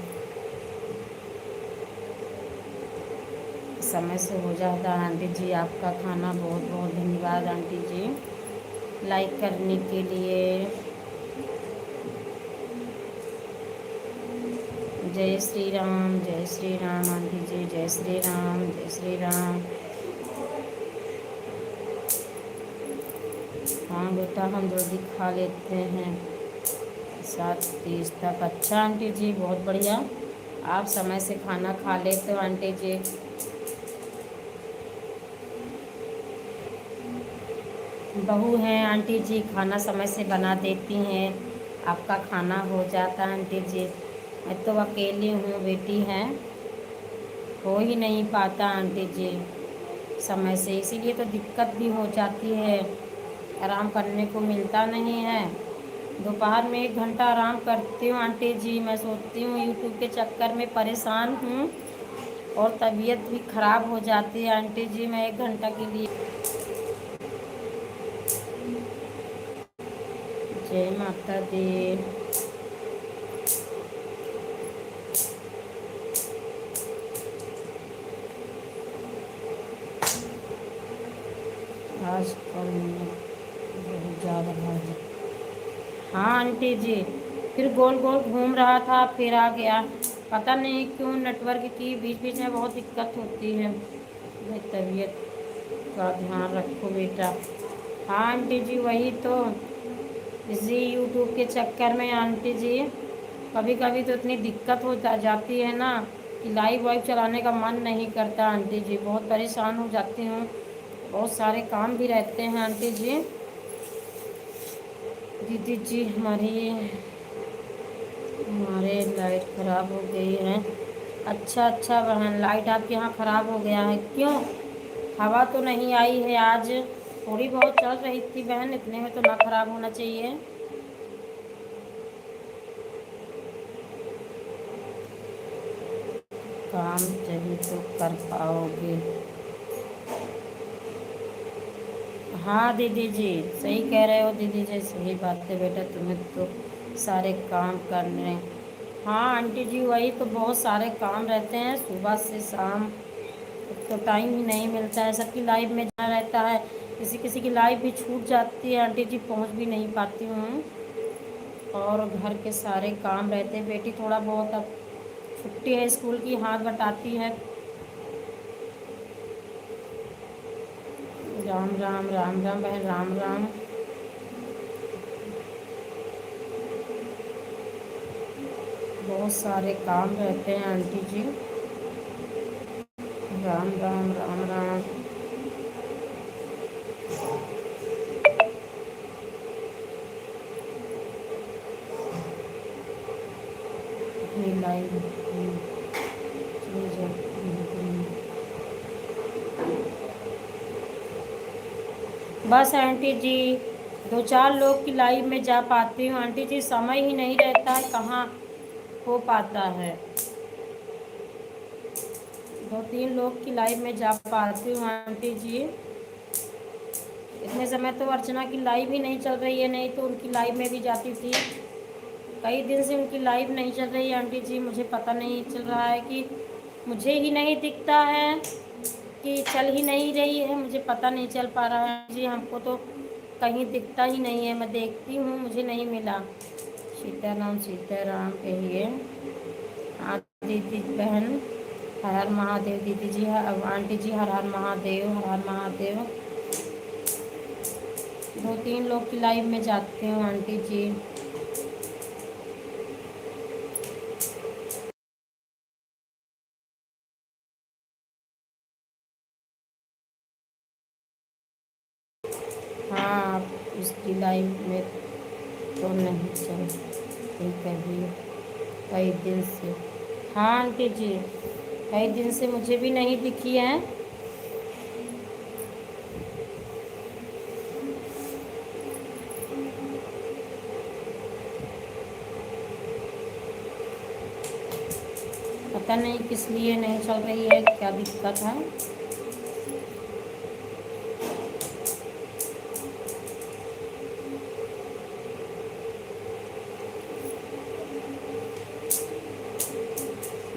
समय से हो जाता है आंटी जी आपका खाना। बहुत बहुत धन्यवाद आंटी जी लाइक करने के लिए। जय श्री राम, जय श्री राम आंटी जी, जय श्री राम, जय श्री राम। हाँ बेटा, हम जल्दी खा लेते हैं 7:30 तक। अच्छा आंटी जी, बहुत बढ़िया, आप समय से खाना खा लेते हो आंटी जी। बहू हैं आंटी जी, खाना समय से बना देती हैं, आपका खाना हो जाता है आंटी जी। मैं तो अकेली हूँ, बेटी है, हो ही नहीं पाता आंटी जी समय से, इसीलिए तो दिक्कत भी हो जाती है, आराम करने को मिलता नहीं है। दोपहर में 1 घंटा आराम करती हूँ आंटी जी। मैं सोचती हूँ यूट्यूब के चक्कर में परेशान हूँ और तबीयत भी ख़राब हो जाती है आंटी जी। मैं 1 घंटा के लिए जय माता दी। आज कल बहुत ज़्यादा है। हाँ आंटी जी, फिर गोल गोल घूम रहा था फिर आ गया। पता नहीं क्यों नेटवर्क की बीच बीच में बहुत दिक्कत होती है। भाई तबीयत का ध्यान रखो बेटा। हाँ आंटी जी वही तो, इसी यूट्यूब के चक्कर में आंटी जी कभी कभी तो इतनी दिक्कत हो जाती है ना कि लाइव वाइव चलाने का मन नहीं करता आंटी जी। बहुत परेशान हो जाती हूँ, बहुत सारे काम भी रहते हैं आंटी जी। दीदी जी हमारे लाइट ख़राब हो गई है। अच्छा अच्छा बहन, लाइट आपके यहाँ ख़राब हो गया है, क्यों? हवा तो नहीं आई है आज, थोड़ी बहुत चल रही थी बहन, इतने में तो ना ख़राब होना चाहिए। काम जभी तो कर पाओगे। हाँ दीदी जी, सही कह रहे हो दीदी जी, सही बात है बेटा, तुम्हें तो सारे काम करने। हाँ आंटी जी वही तो, बहुत सारे काम रहते हैं सुबह से शाम, तो टाइम ही नहीं मिलता है। सबकी लाइफ में जाना रहता है, किसी किसी की लाइफ भी छूट जाती है आंटी जी, पहुंच भी नहीं पाती हूँ। और घर के सारे काम रहते हैं। बेटी थोड़ा बहुत अब छुट्टी है स्कूल की, हाथ बटाती है। राम राम राम राम बहन, राम राम। बहुत सारे काम रहते हैं आंटी जी। राम राम राम राम। अपनी लाइफ बस आंटी जी, दो चार लोग की लाइफ में जा पाती हूँ आंटी जी, समय ही नहीं रहता है, कहाँ हो पाता है। दो तीन लोग की लाइफ में जा पाती हूँ आंटी जी। इतने समय तो अर्चना की लाइफ ही नहीं चल रही है, नहीं तो उनकी लाइफ में भी जाती थी। कई दिन से उनकी लाइफ नहीं चल रही है आंटी जी, मुझे पता नहीं चल रहा है कि मुझे ही नहीं दिखता है कि चल ही नहीं रही है, मुझे पता नहीं चल पा रहा है जी। हमको तो कहीं दिखता ही नहीं है, मैं देखती हूँ मुझे नहीं मिला। सीताराम सीताराम कहिए। हाँ दीदी बहन, हर हर महादेव दीदी जी, अब आंटी जी हर हर महादेव, हर हर महादेव। दो तीन लोग की लाइफ में जाते हूँ आंटी जी। हाँ उसकी लाइफ में तो नहीं चल रही कभी, कई दिन से। हाँ आंटी जी, कई दिन से मुझे भी नहीं दिखी है। पता नहीं किस लिए नहीं चल रही है, क्या दिक्कत है।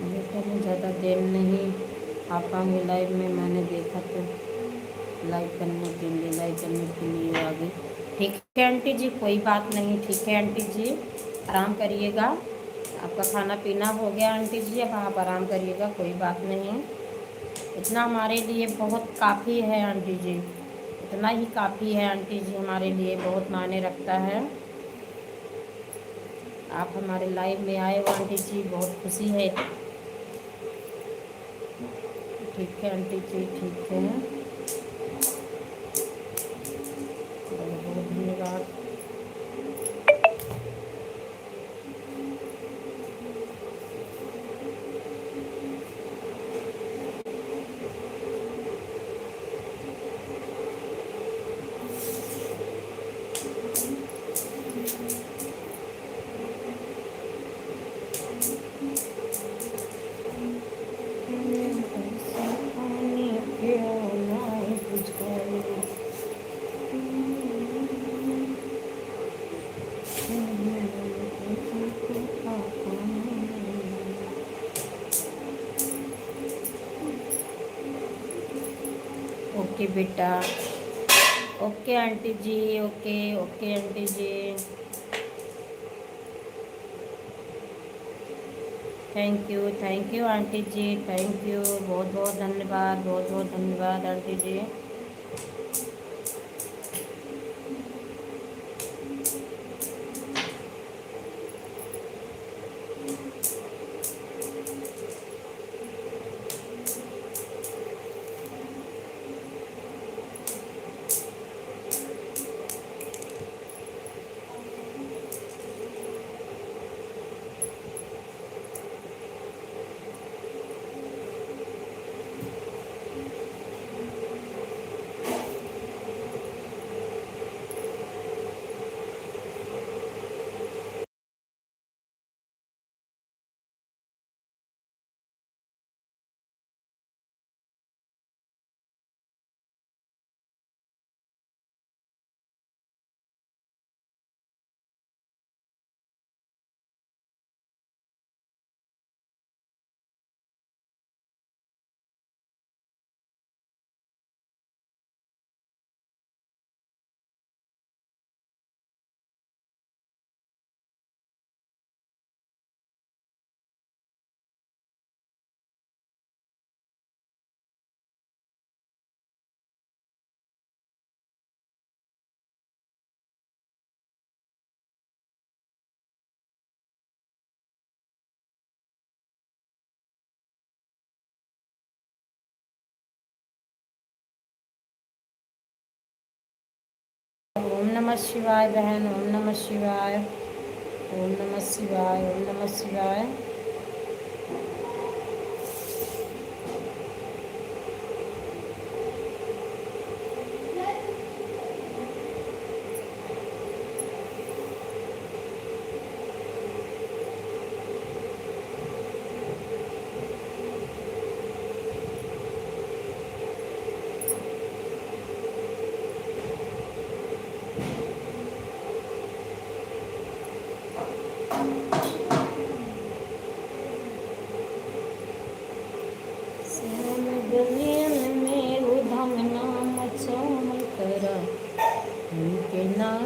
बेटा मैं ज़्यादा देर नहीं आ पाऊँगी लाइव में, मैंने देखा तो लाइव करने के लिए आ गई। ठीक है आंटी जी, कोई बात नहीं, ठीक है आंटी जी, आराम करिएगा। आपका खाना पीना हो गया आंटी जी, अब आप आराम करिएगा, कोई बात नहीं। इतना हमारे लिए बहुत काफ़ी है आंटी जी, इतना ही काफ़ी है आंटी जी, हमारे लिए बहुत मायने रखता है। आप हमारे लाइव में आए हो आंटी जी, बहुत खुशी है। ठीक है आंटी जी, ठीक है, बहुत बहुत धन्यवाद। ओके बेटा, okay aunty ji, okay okay aunty ji, thank you aunty ji, thank you, बहुत बहुत धन्यवाद, बहुत बहुत धन्यवाद आंटी जी। ओम नमः शिवाय बहन, ओम नमः शिवाय, ओम नमः शिवाय, ओम नमः शिवाय।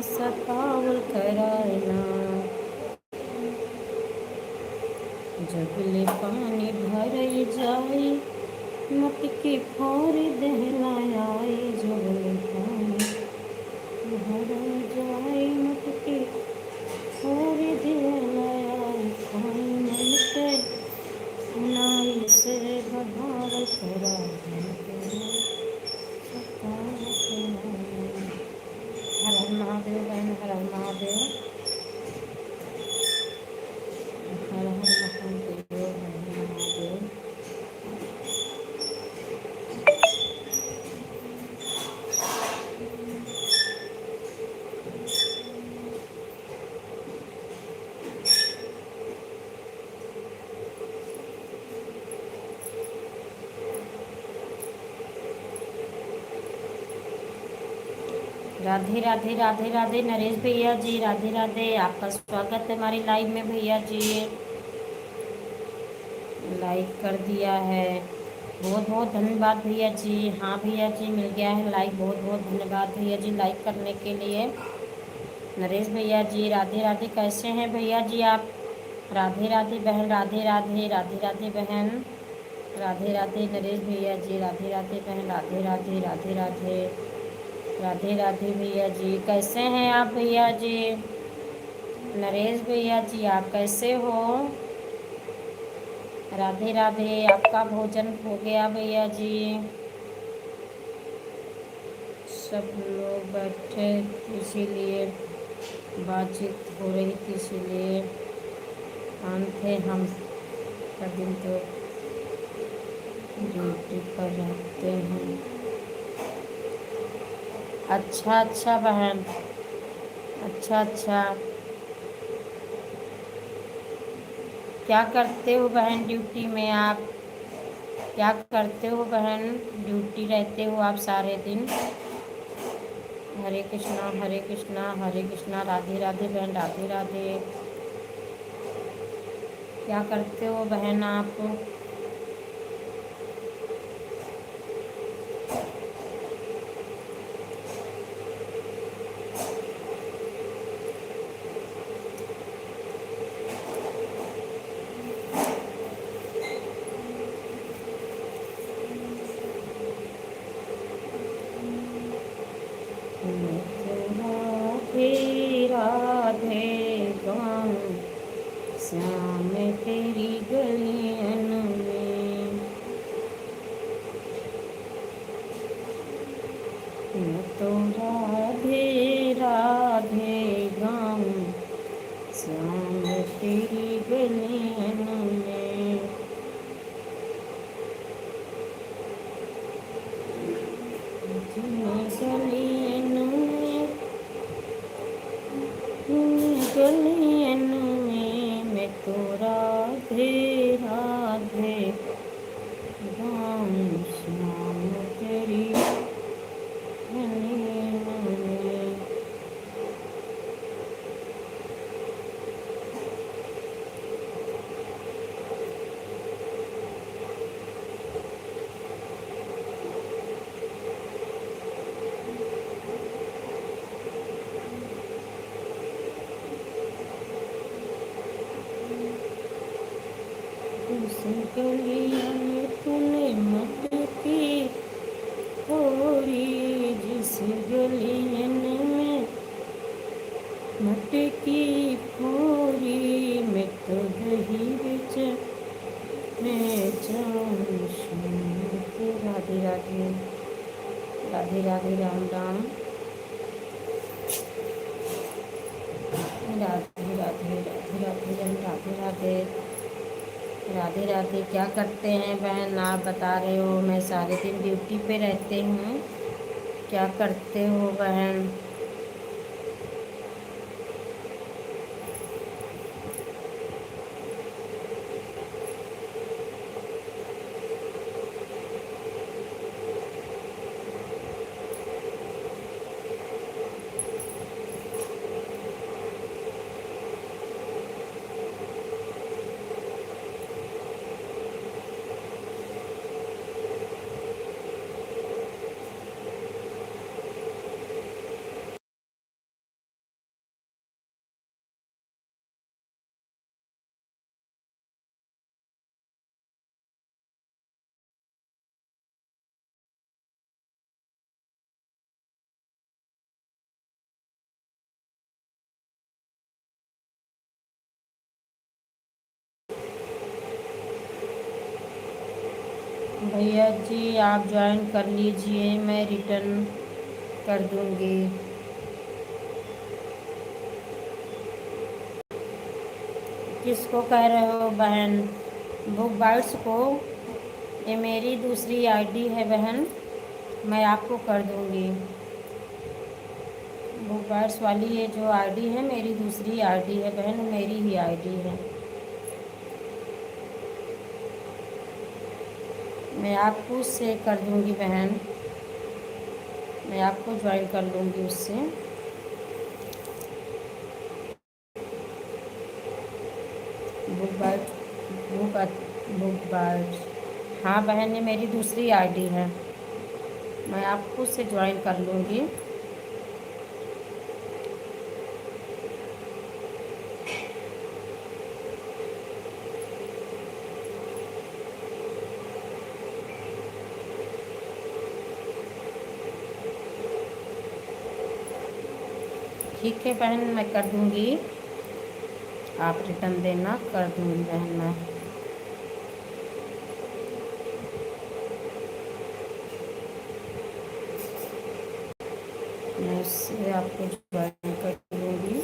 सतावल करायना, जगले पानी भर जाए मटके फोर दहलाए, जगले पानी भर जाए मटके फोर दहलाए, पानी मिलते नाई से बहावल कराए। हर हर महादेव बहन, हर हर महादेव, हर हर महादेव, हर हर महादेव। राधे राधे राधे राधे नरेश भैया जी, राधे राधे, आपका स्वागत है हमारी लाइव में भैया जी। लाइक कर दिया है, बहुत बहुत धन्यवाद भैया जी। हाँ भैया जी, मिल गया है लाइक, बहुत बहुत धन्यवाद भैया जी लाइक करने के लिए। नरेश भैया जी राधे राधे, कैसे हैं भैया जी आप? राधे राधे बहन, राधे राधे, राधे राधे बहन, राधे राधे नरेश भैया जी, राधे राधे बहन, राधे राधे, राधे राधे, राधे राधे भैया जी, कैसे हैं आप भैया जी? नरेश भैया जी आप कैसे हो? राधे राधे, आपका भोजन हो गया भैया जी? सब लोग बैठे इसीलिए बातचीत हो रही थी, इसीलिए आन थे हम का दिन तो ड्यूटी पर रहते हैं। अच्छा अच्छा बहन, अच्छा अच्छा, क्या करते हो बहन ड्यूटी में आप? क्या करते हो बहन? ड्यूटी रहते हो आप सारे दिन? हरे कृष्णा, राधे राधे बहन, राधे राधे। क्या करते हो बहन आप? राधे राधे गाऊं श्याम तेरी गलियन में, मैं तो राधे राधे गाऊं श्याम तेरी गलियन में। गलियन में, गलियन में मैं तो राधे राधे गाऊं श्याम तेरी गलियन में। उस गलियन में तूने मटकी फोड़ी, जिस गलियन में मटकी फोड़ी, मैं तो दही बिच मैं जाऊं शाम। राधे राधे, राधे राधे, राम राम, राधे राधे, राधे राधे बहन, राधे राधे, राधे राधे। क्या करते हैं बहन आप? बता रहे हो मैं सारे दिन ड्यूटी पे रहते हूँ। क्या करते हो बहन? भैया जी आप ज्वाइन कर लीजिए, मैं रिटर्न कर दूंगी। किसको कह रहे हो बहन? बुक बाइट्स को? ये मेरी दूसरी आईडी है बहन, मैं आपको कर दूंगी। बुक बाइट्स वाली ये जो आईडी है मेरी दूसरी आईडी है बहन, मेरी ही आईडी है। मैं आपको उससे कर दूंगी बहन, मैं आपको ज्वाइन कर लूँगी उससे। Book bite, book book bite, हाँ बहन ये मेरी दूसरी आईडी है, मैं आपको उससे ज्वाइन कर लूँगी। ठीक है बहन मैं कर दूँगी, आप रिटर्न देना, कर दूँगी बहन मैं उससे आपको ज्वाइन कर लूँगी।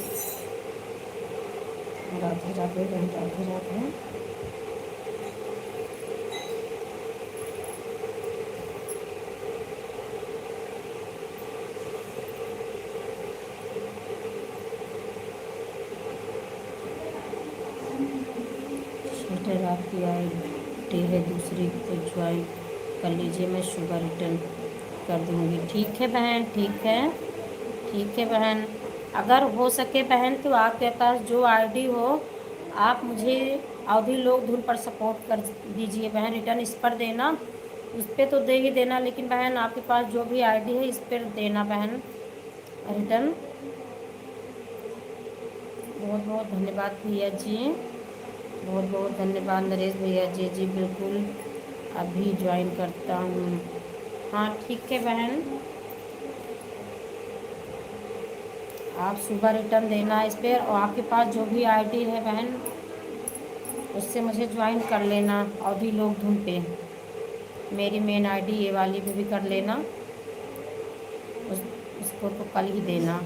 राधे राधे बहन, राधे राधे। शेटर आपकी आईडी है दूसरी, तो ज्वाइन कर लीजिए, मैं सुबह रिटर्न कर दूँगी। ठीक है बहन, ठीक है। ठीक है बहन। अगर हो सके बहन तो आपके पास जो आईडी हो आप मुझे अवधि लोग धुन पर सपोर्ट कर दीजिए बहन। रिटर्न इस पर देना, उस पर तो दे ही देना, लेकिन बहन आपके पास जो भी आईडी है इस पर देना बहन रिटर्न। बहुत बहुत धन्यवाद भैया जी, बहुत बहुत धन्यवाद नरेश भैया जी। जी बिल्कुल अभी ज्वाइन करता हूँ। हाँ ठीक है बहन, आप सुबह रिटर्न देना इस पर, और आपके पास जो भी आईडी है बहन उससे मुझे ज्वाइन कर लेना अवधि लोग धुन पे। मेरी मेन आईडी ये वाली पे भी कर लेना, उस उसको तो कल ही देना,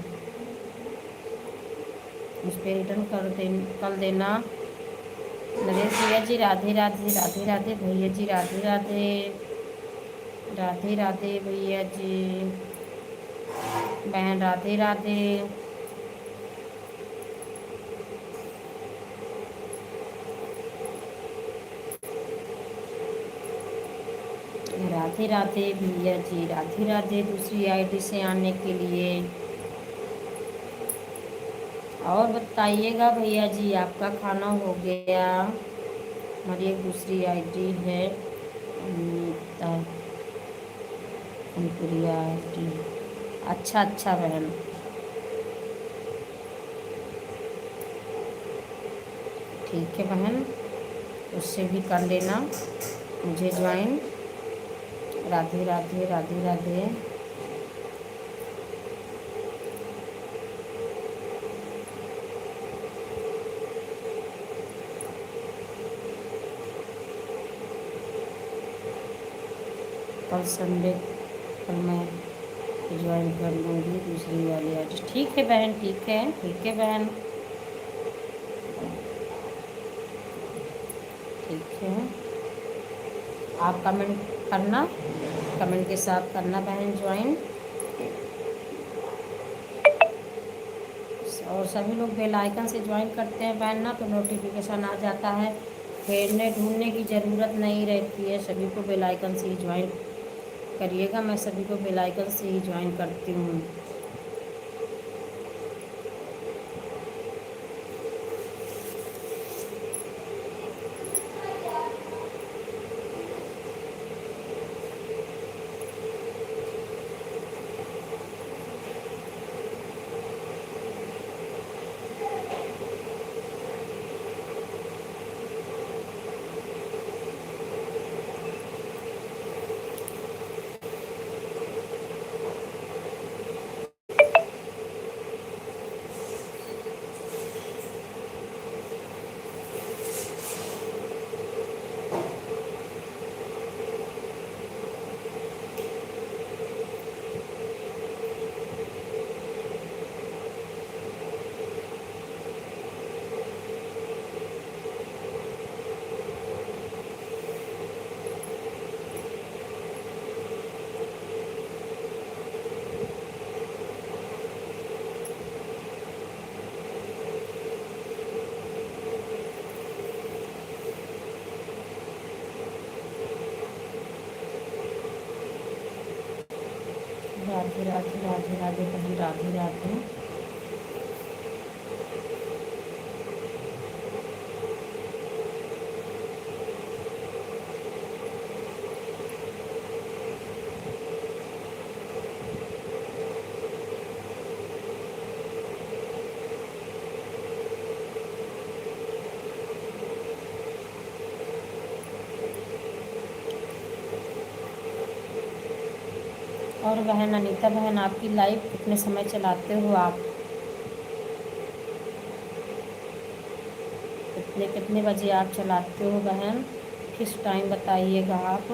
उस पर रिटर्न कर देना। नरेश भैया जी राधे राधे, राधे राधे भैया जी, राधे राधे, राधे राधे भैया जी, बहन राधे राधे। राधे राधे भैया जी, राधे राधे दूसरी आईडी से आने के लिए। और बताइएगा भैया जी आपका खाना हो गया? हमारी एक दूसरी आईडी है अनीता अनपुरिया आईडी। अच्छा अच्छा बहन, ठीक है बहन, उससे भी कर लेना मुझे ज्वाइन। राधे राधे, राधे राधे। कल संडे, कल मैं ज्वाइन कर लूँगी दूसरी वाली आईडी। ठीक है बहन, ठीक है, ठीक है बहन, ठीक है। आप कमेंट करना, कमेंट के साथ करना बहन ज्वाइन। और सभी लोग बेल आइकन से ज्वाइन करते हैं बहन ना, तो नोटिफिकेशन आ जाता है, फेरने ढूंढने की ज़रूरत नहीं रहती है। सभी को बेल आइकन से ही ज्वाइन करिएगा, मैं सभी को बेल आइकन से ही ज्वाइन करती हूँ। राधे राधे, राधे राधे बहन, राधे राधे। और बहन अनीता बहन, आपकी लाइव कितने समय चलाते हो आप? कितने कितने बजे आप चलाते हो बहन? किस टाइम बताइएगा आप।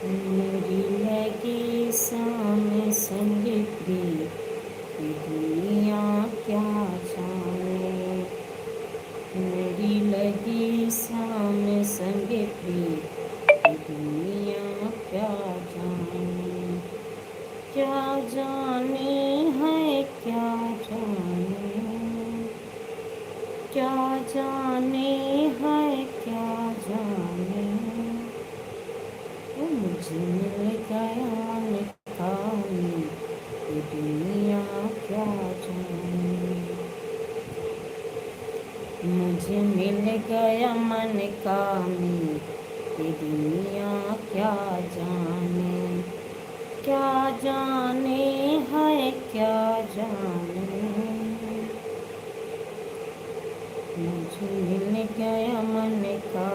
मेरी लगी साम संग प्रिय, दुनिया क्या जाने। मेरी लगी साम संग प्रिय, दुनिया क्या जाने। क्या जाने है क्या जाने, क्या जाने है क्या जाने। वो मुझे मिल गया मन का, ये दुनिया क्या जाने। मुझे मिल गया मन का, ये दुनिया क्या जाने। क्या जाने है क्या जाने। मुझे मिल गया मन का,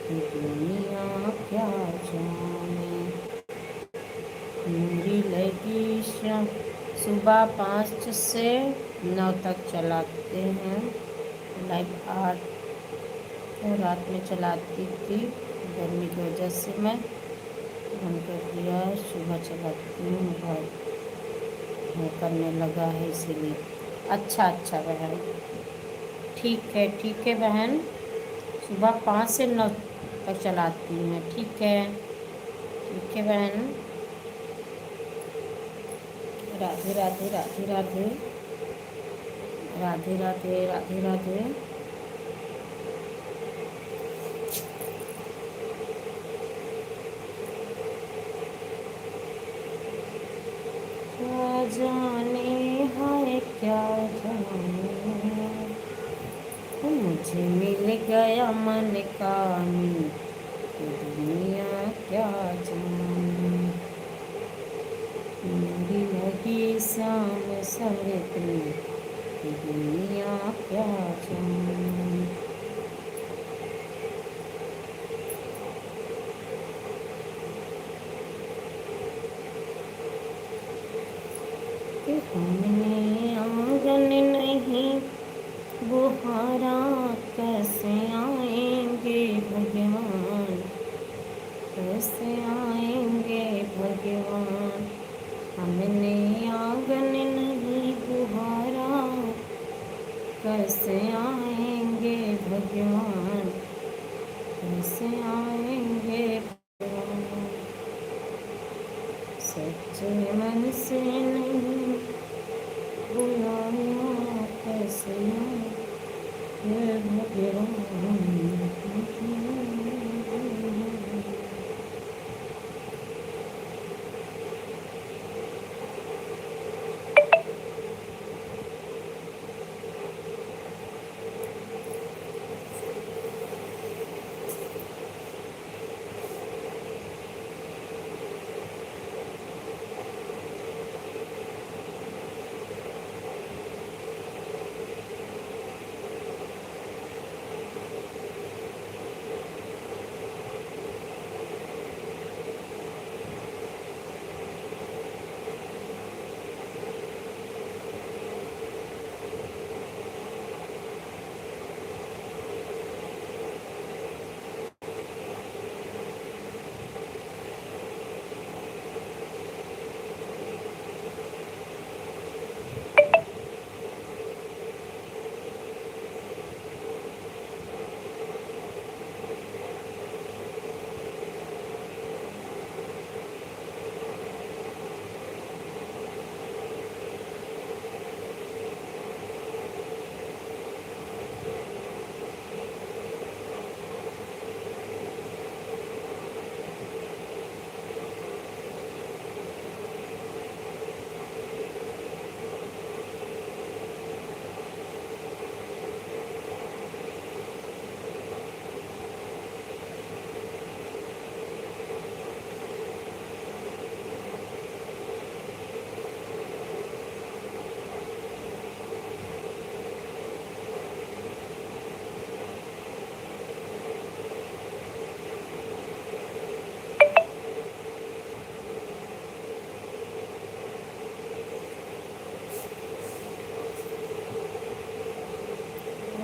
ये दुनिया क्या जाने। मेरी लगी शाम, सुबह 5 से 9 तक चलाते हैं लाइव। 8 रात में चलाती थी, गर्मी की वजह से मैं बंद कर दिया। सुबह चलाती हूँ, बहुत वो करने लगा है इसीलिए। अच्छा अच्छा बहन, ठीक है बहन। सुबह 5 से 9 तक चलाती हूँ मैं। ठीक है बहन। राधे राधे राधे राधे राधे राधे राधे राधे। क्या जाने है क्या जाने। मुझे मिल गया मन का, ये दुनिया क्या जाने। मेरी लगी शाम संग प्रिय, ये दुनिया क्या जाने। कि हमने आंगन नहीं बुहारा, कैसे आएंगे भगवान, कैसे आएंगे भगवान। हमने आंगन नहीं बुहारा, कैसे आएंगे भगवान, कैसे आएंगे भगवान। सच्चे मन से नहीं बुलाया, कैसे आएंगे भगवान।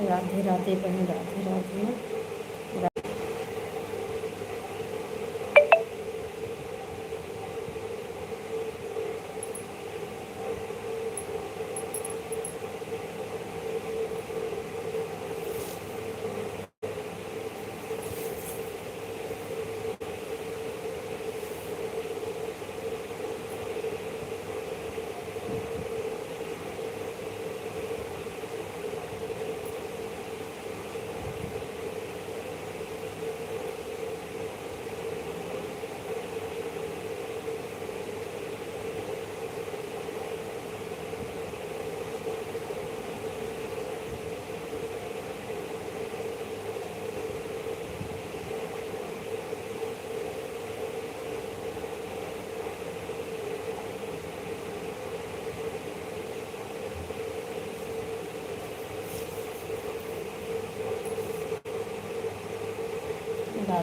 राधे राधे बहन, राधे राधे।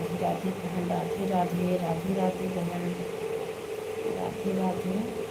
राधे राधे बहन, राधे राधे, राधे राधे बहन, राधे राधे।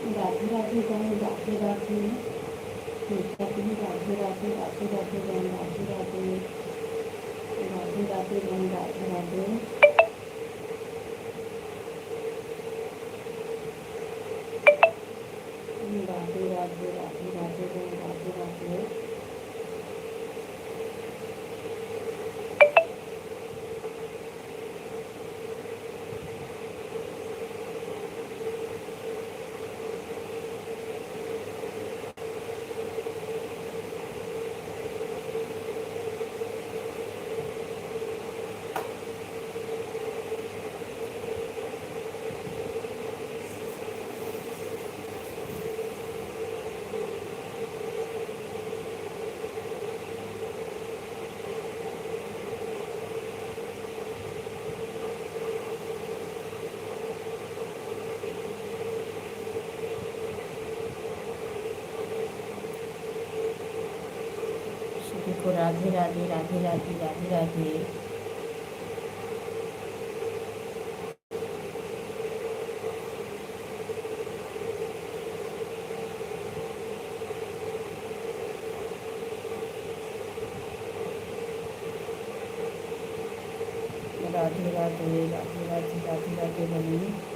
राधे राधे बहन, राधे राधे, राधे राधे, राधे राधे बहन, राधे राधे, राधे राधे बहन, राधे राधे। राधे राधे, राधे राधे बहन, राधे राधे। सभी को राधे राधे, राधे राधे, राधे राधे। राधे राधे, राधे राधे, राधे राधे बहन।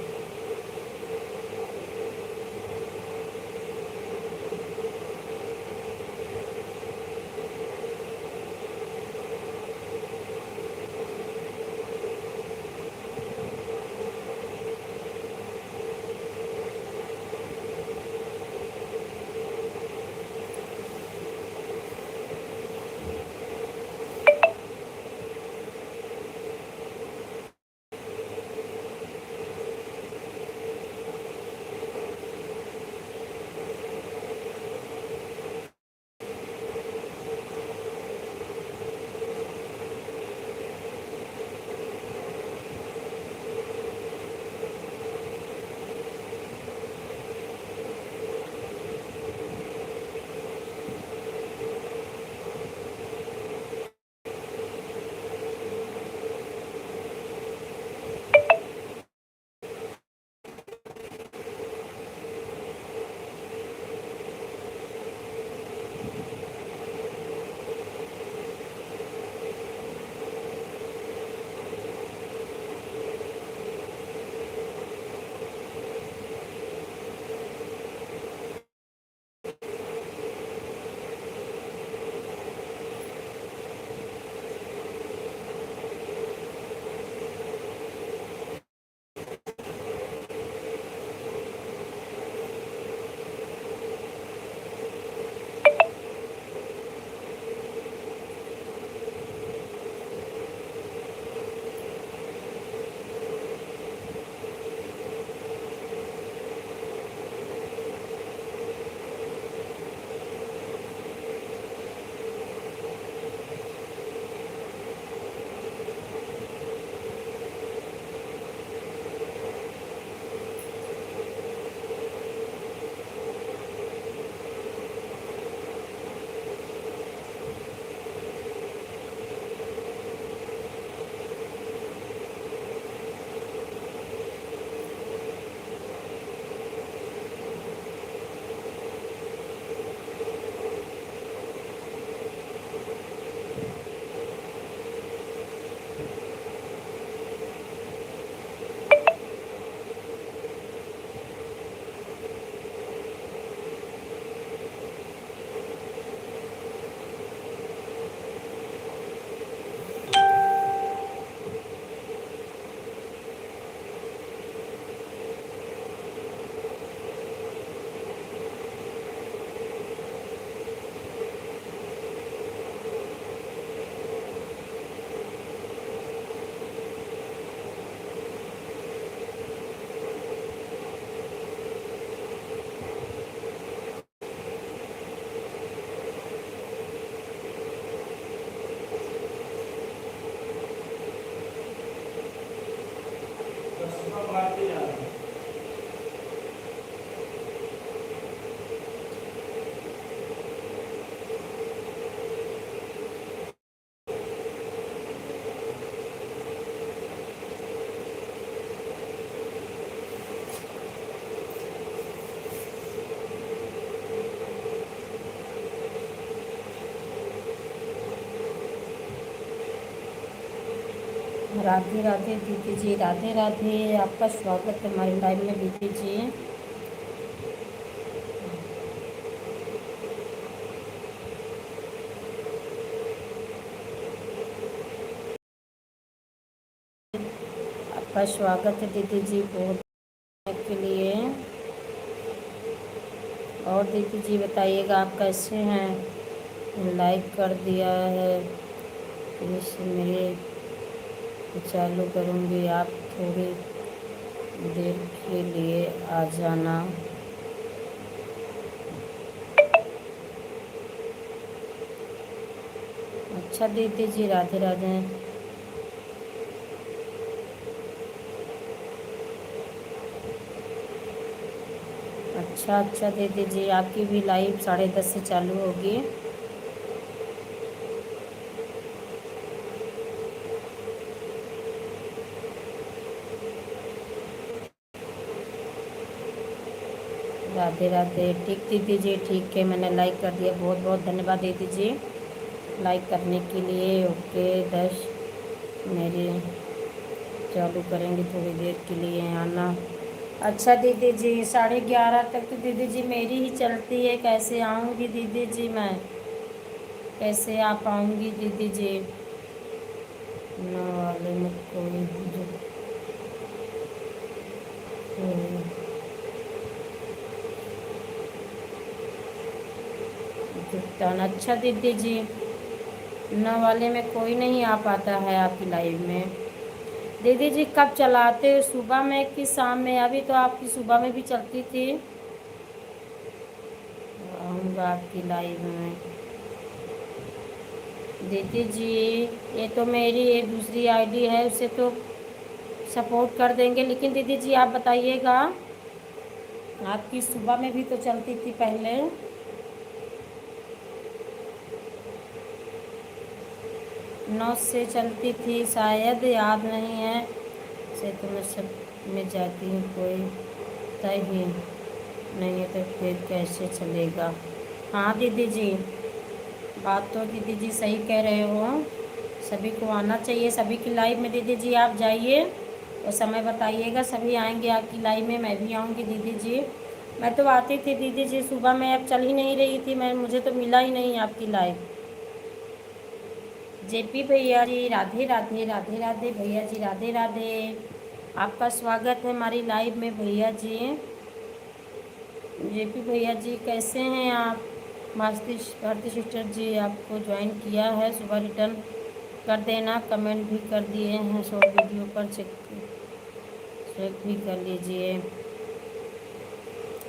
राधे राधे दीदी जी, राधे राधे, आपका स्वागत है हमारी लाइव में दीदी जी। आपका स्वागत है दीदी जी बोलने के लिए। और दीदी जी बताइएगा आप कैसे हैं। लाइक कर दिया है, इस मेरे चालू करूँगी, आप थोड़ी देर के लिए आ जाना। अच्छा दीदी जी, राधे राधे। अच्छा दीदी जी, आपकी भी लाइव 10:30 से चालू होगी। राधे राधे। ठीक दीदी जी, ठीक है, मैंने लाइक कर दिया। बहुत बहुत धन्यवाद दीदी जी लाइक करने के लिए। ओके 10 मेरे चालू करेंगे, थोड़ी देर के लिए आना। अच्छा दीदी जी, 11:30 तक तो दीदी जी मेरी ही चलती है। कैसे आऊँगी दीदी जी मैं, कैसे आ पाऊँगी दीदी जी। न वाले में कोई भुगतान। अच्छा दीदी जी, न वाले में कोई नहीं आ पाता है आपकी लाइव में। दीदी जी कब चलाते हो, सुबह में कि शाम में? अभी तो आपकी सुबह में भी चलती थी। आऊँगा आपकी लाइव में दीदी जी। ये तो मेरी ये दूसरी आईडी है, उसे तो सपोर्ट कर देंगे, लेकिन दीदी जी आप बताइएगा, आपकी सुबह में भी तो चलती थी पहले। 9 से चलती थी शायद, याद नहीं है से। तो मैं सब में जाती हूँ, कोई तय ही नहीं है तो फिर कैसे चलेगा। हाँ दीदी जी, बात तो दीदी जी सही कह रहे हो। सभी को आना चाहिए, सभी की लाइव में दीदी जी आप जाइए और समय बताइएगा, सभी आएंगे आपकी लाइव में। मैं भी आऊँगी दीदी जी। मैं तो आती थी दीदी जी सुबह में, अब चल ही नहीं रही थी मैं, मुझे तो मिला ही नहीं आपकी लाइव। जेपी भैया जी राधे राधे, राधे राधे भैया जी, राधे राधे। आपका स्वागत है हमारी लाइव में भैया जी। जेपी भैया जी कैसे हैं आप? भारती सिस्टर जी आपको ज्वाइन किया है, सुबह रिटर्न कर देना। कमेंट भी कर दिए हैं, शॉर्ट वीडियो पर चेक भी कर लीजिए।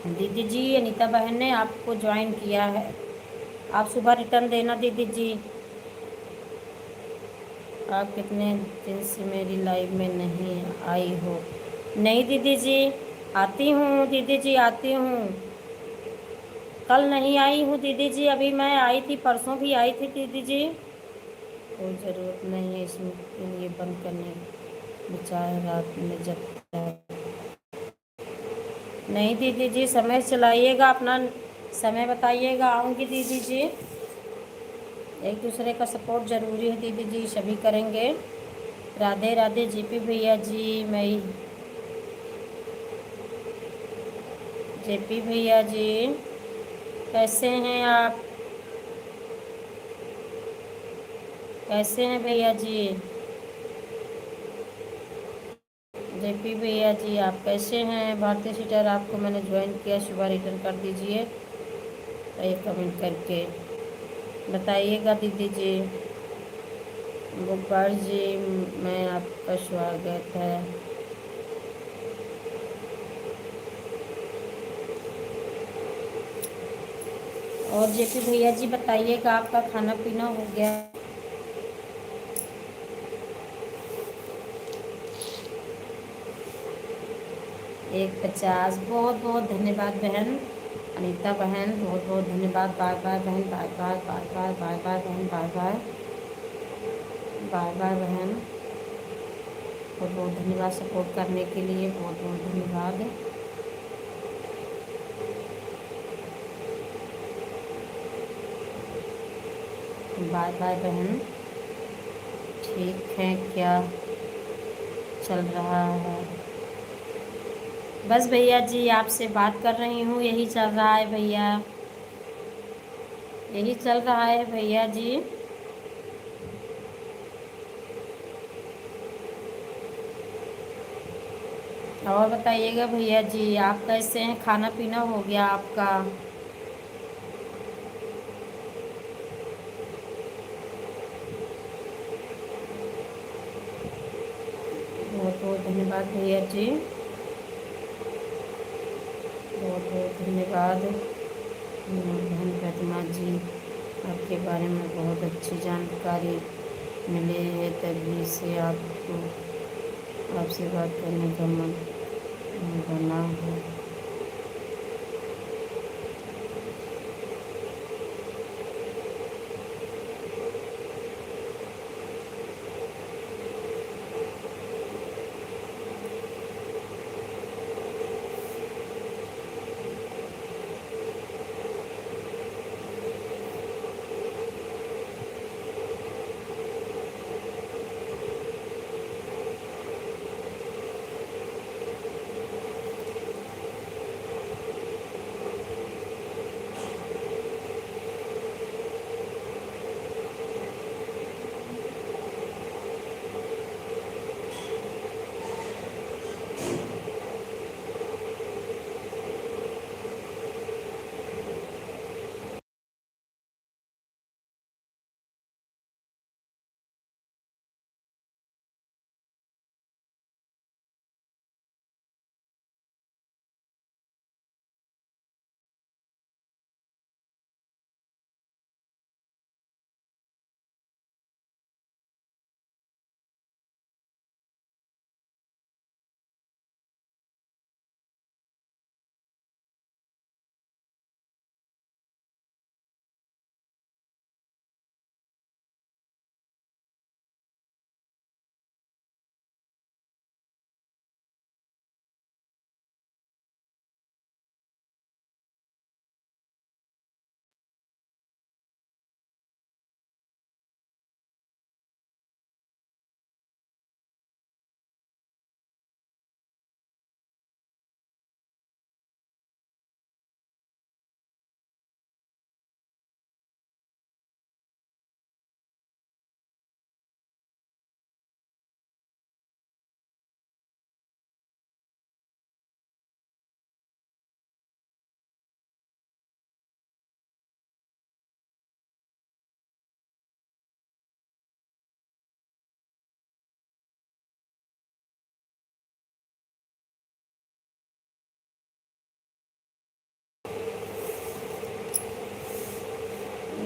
दीदी जी अनीता बहन ने आपको ज्वाइन किया है, आप सुबह रिटर्न देना दीदी जी। आप कितने दिन से मेरी लाइव में नहीं आई हो? नहीं दीदी जी, आती हूँ दीदी जी, आती हूँ। कल नहीं आई हूँ दीदी जी, अभी मैं आई थी, परसों भी आई थी दीदी जी। कोई ज़रूरत नहीं है इसमें के लिए बंद करने, बेचारा रात में जब तक। नहीं दीदी जी, समय चलाइएगा अपना, समय बताइएगा, आऊँगी दीदी जी। एक दूसरे का सपोर्ट ज़रूरी है दीदी जी, सभी करेंगे। राधे राधे जेपी भैया जी। मैं जेपी भैया जी कैसे हैं आप? कैसे हैं भैया जी? जेपी भैया जी आप कैसे हैं? भारतीय सीटर आपको मैंने ज्वाइन किया, सुबह रिटर्न कर दीजिए, एक कमेंट करके बताइएगा दीदी जी। गोपाल जी मैं आपका स्वागत है। और जेपी भैया जी बताइएगा, आपका खाना पीना हो गया? 150। बहुत बहुत धन्यवाद बहन अनीता बहन, बहुत बहुत धन्यवाद। बाय बाय बहन, bye bye bye bye bye bye बहन, बाय बाय बाय बाय बहन। बहुत बहुत धन्यवाद सपोर्ट करने के लिए, बहुत बहुत धन्यवाद। बाय बाय बहन। ठीक है, क्या चल रहा है? बस भैया जी आपसे बात कर रही हूँ, यही चल रहा है भैया, यही चल रहा है भैया जी। और बताइएगा भैया जी, आप कैसे हैं? खाना पीना हो गया आपका? बहुत बहुत धन्यवाद भैया जी, बहुत बहुत धन्यवाद। बहन प्रतिमा जी, आपके बारे में बहुत अच्छी जानकारी मिली है, तभी से आपको आपसे बात करने का मन बना है।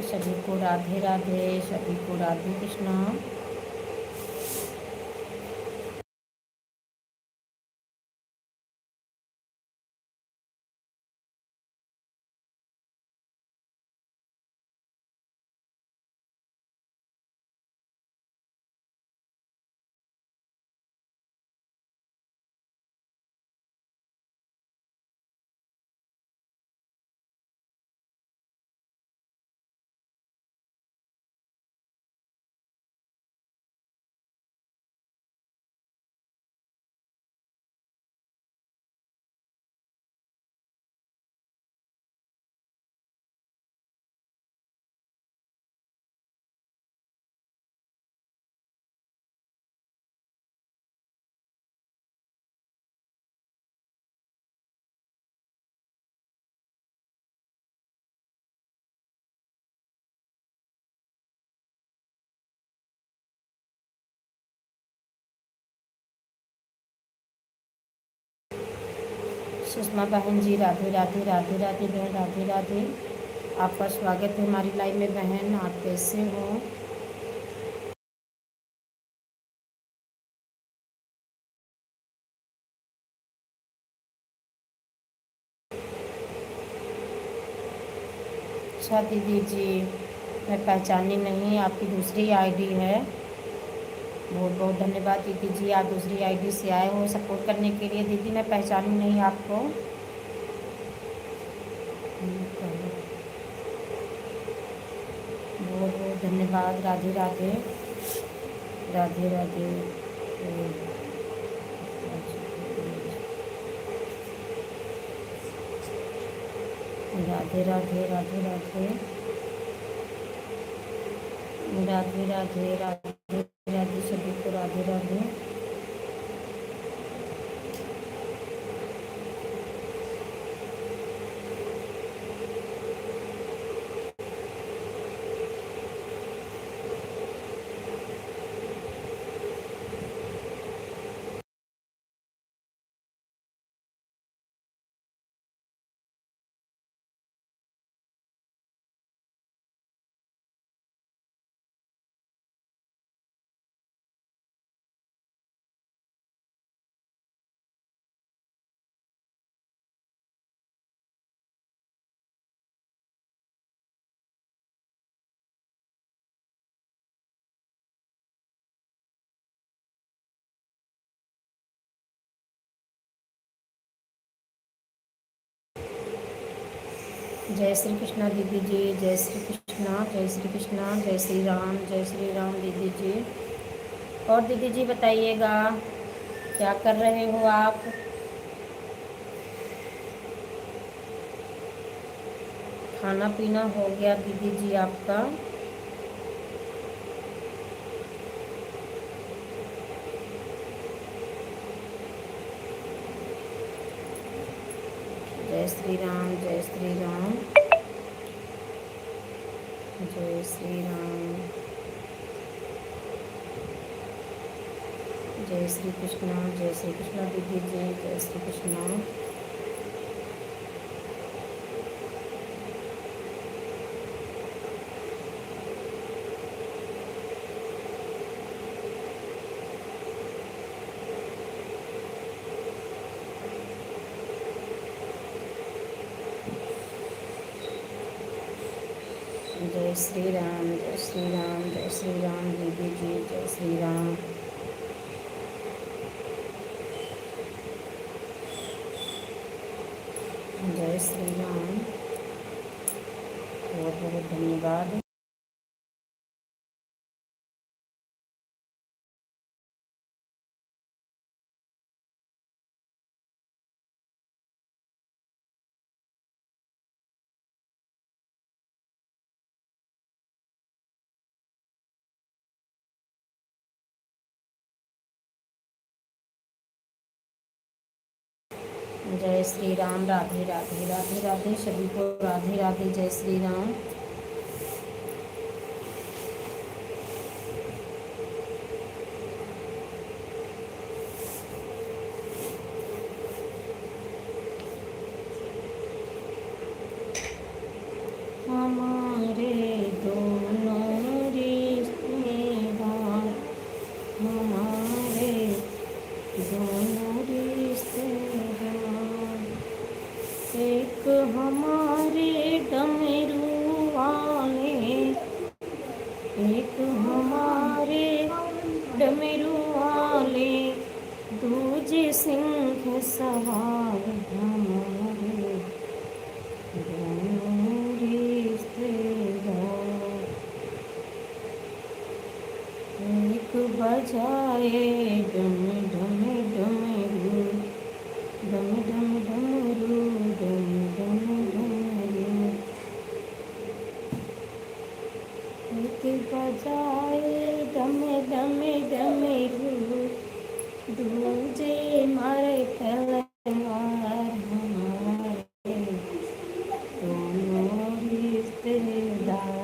सभी को राधे राधे, सभी को राधे कृष्णा। सुषमा बहन जी राधे राधे, राधे राधे बहन, राधे राधे। आपका स्वागत है हमारी लाइव में बहन, आप कैसे हो? अच्छा दीदी जी, मैं पहचानी नहीं, आपकी दूसरी आईडी है। बहुत बहुत धन्यवाद दीदी जी, आप दूसरी आईडी से आए हो सपोर्ट करने के लिए। दीदी मैं पहचानी नहीं आपको। बहुत बहुत धन्यवाद। राधे राधे। राधे राधे। राधे राधे। राधे राधे। राधे राधे। राधे राधे सभी को राधे राधे। जय श्री कृष्णा दीदी जी। जय श्री कृष्णा। जय श्री कृष्णा। जय श्री राम। जय श्री राम दीदी जी। और दीदी जी बताइएगा, क्या कर रहे हो आप? खाना पीना हो गया दीदी जी आपका? जय श्री राम। जय श्री राम। जय श्री राम। जय श्री कृष्णा। जय श्री कृष्णा दीदी जी। जय श्री कृष्णा। जय श्री राम। जय श्री राम। जय श्री राम दीदी जी। जय श्री राम। जय श्री राम। बहुत बहुत धन्यवाद। जय श्री राम। राधे राधे। राधे राधे सभी को राधे राधे। जय श्री राम। हमारे दोनों रिश्तेदार, हमारे दोनों रिश्तेदार, एक हमारे डमरू वाले, एक हमारे डमरू वाले, दूजे सिंह सवार, हमारे दोनों रिश्तेदार, एक बजाए डम डम डमरू, डम डम डमरू, डम डम डमरू, एक बजाए डम डम डमरू, दूजे मारे तलवार, हमारे दोनों रिश्तेदार।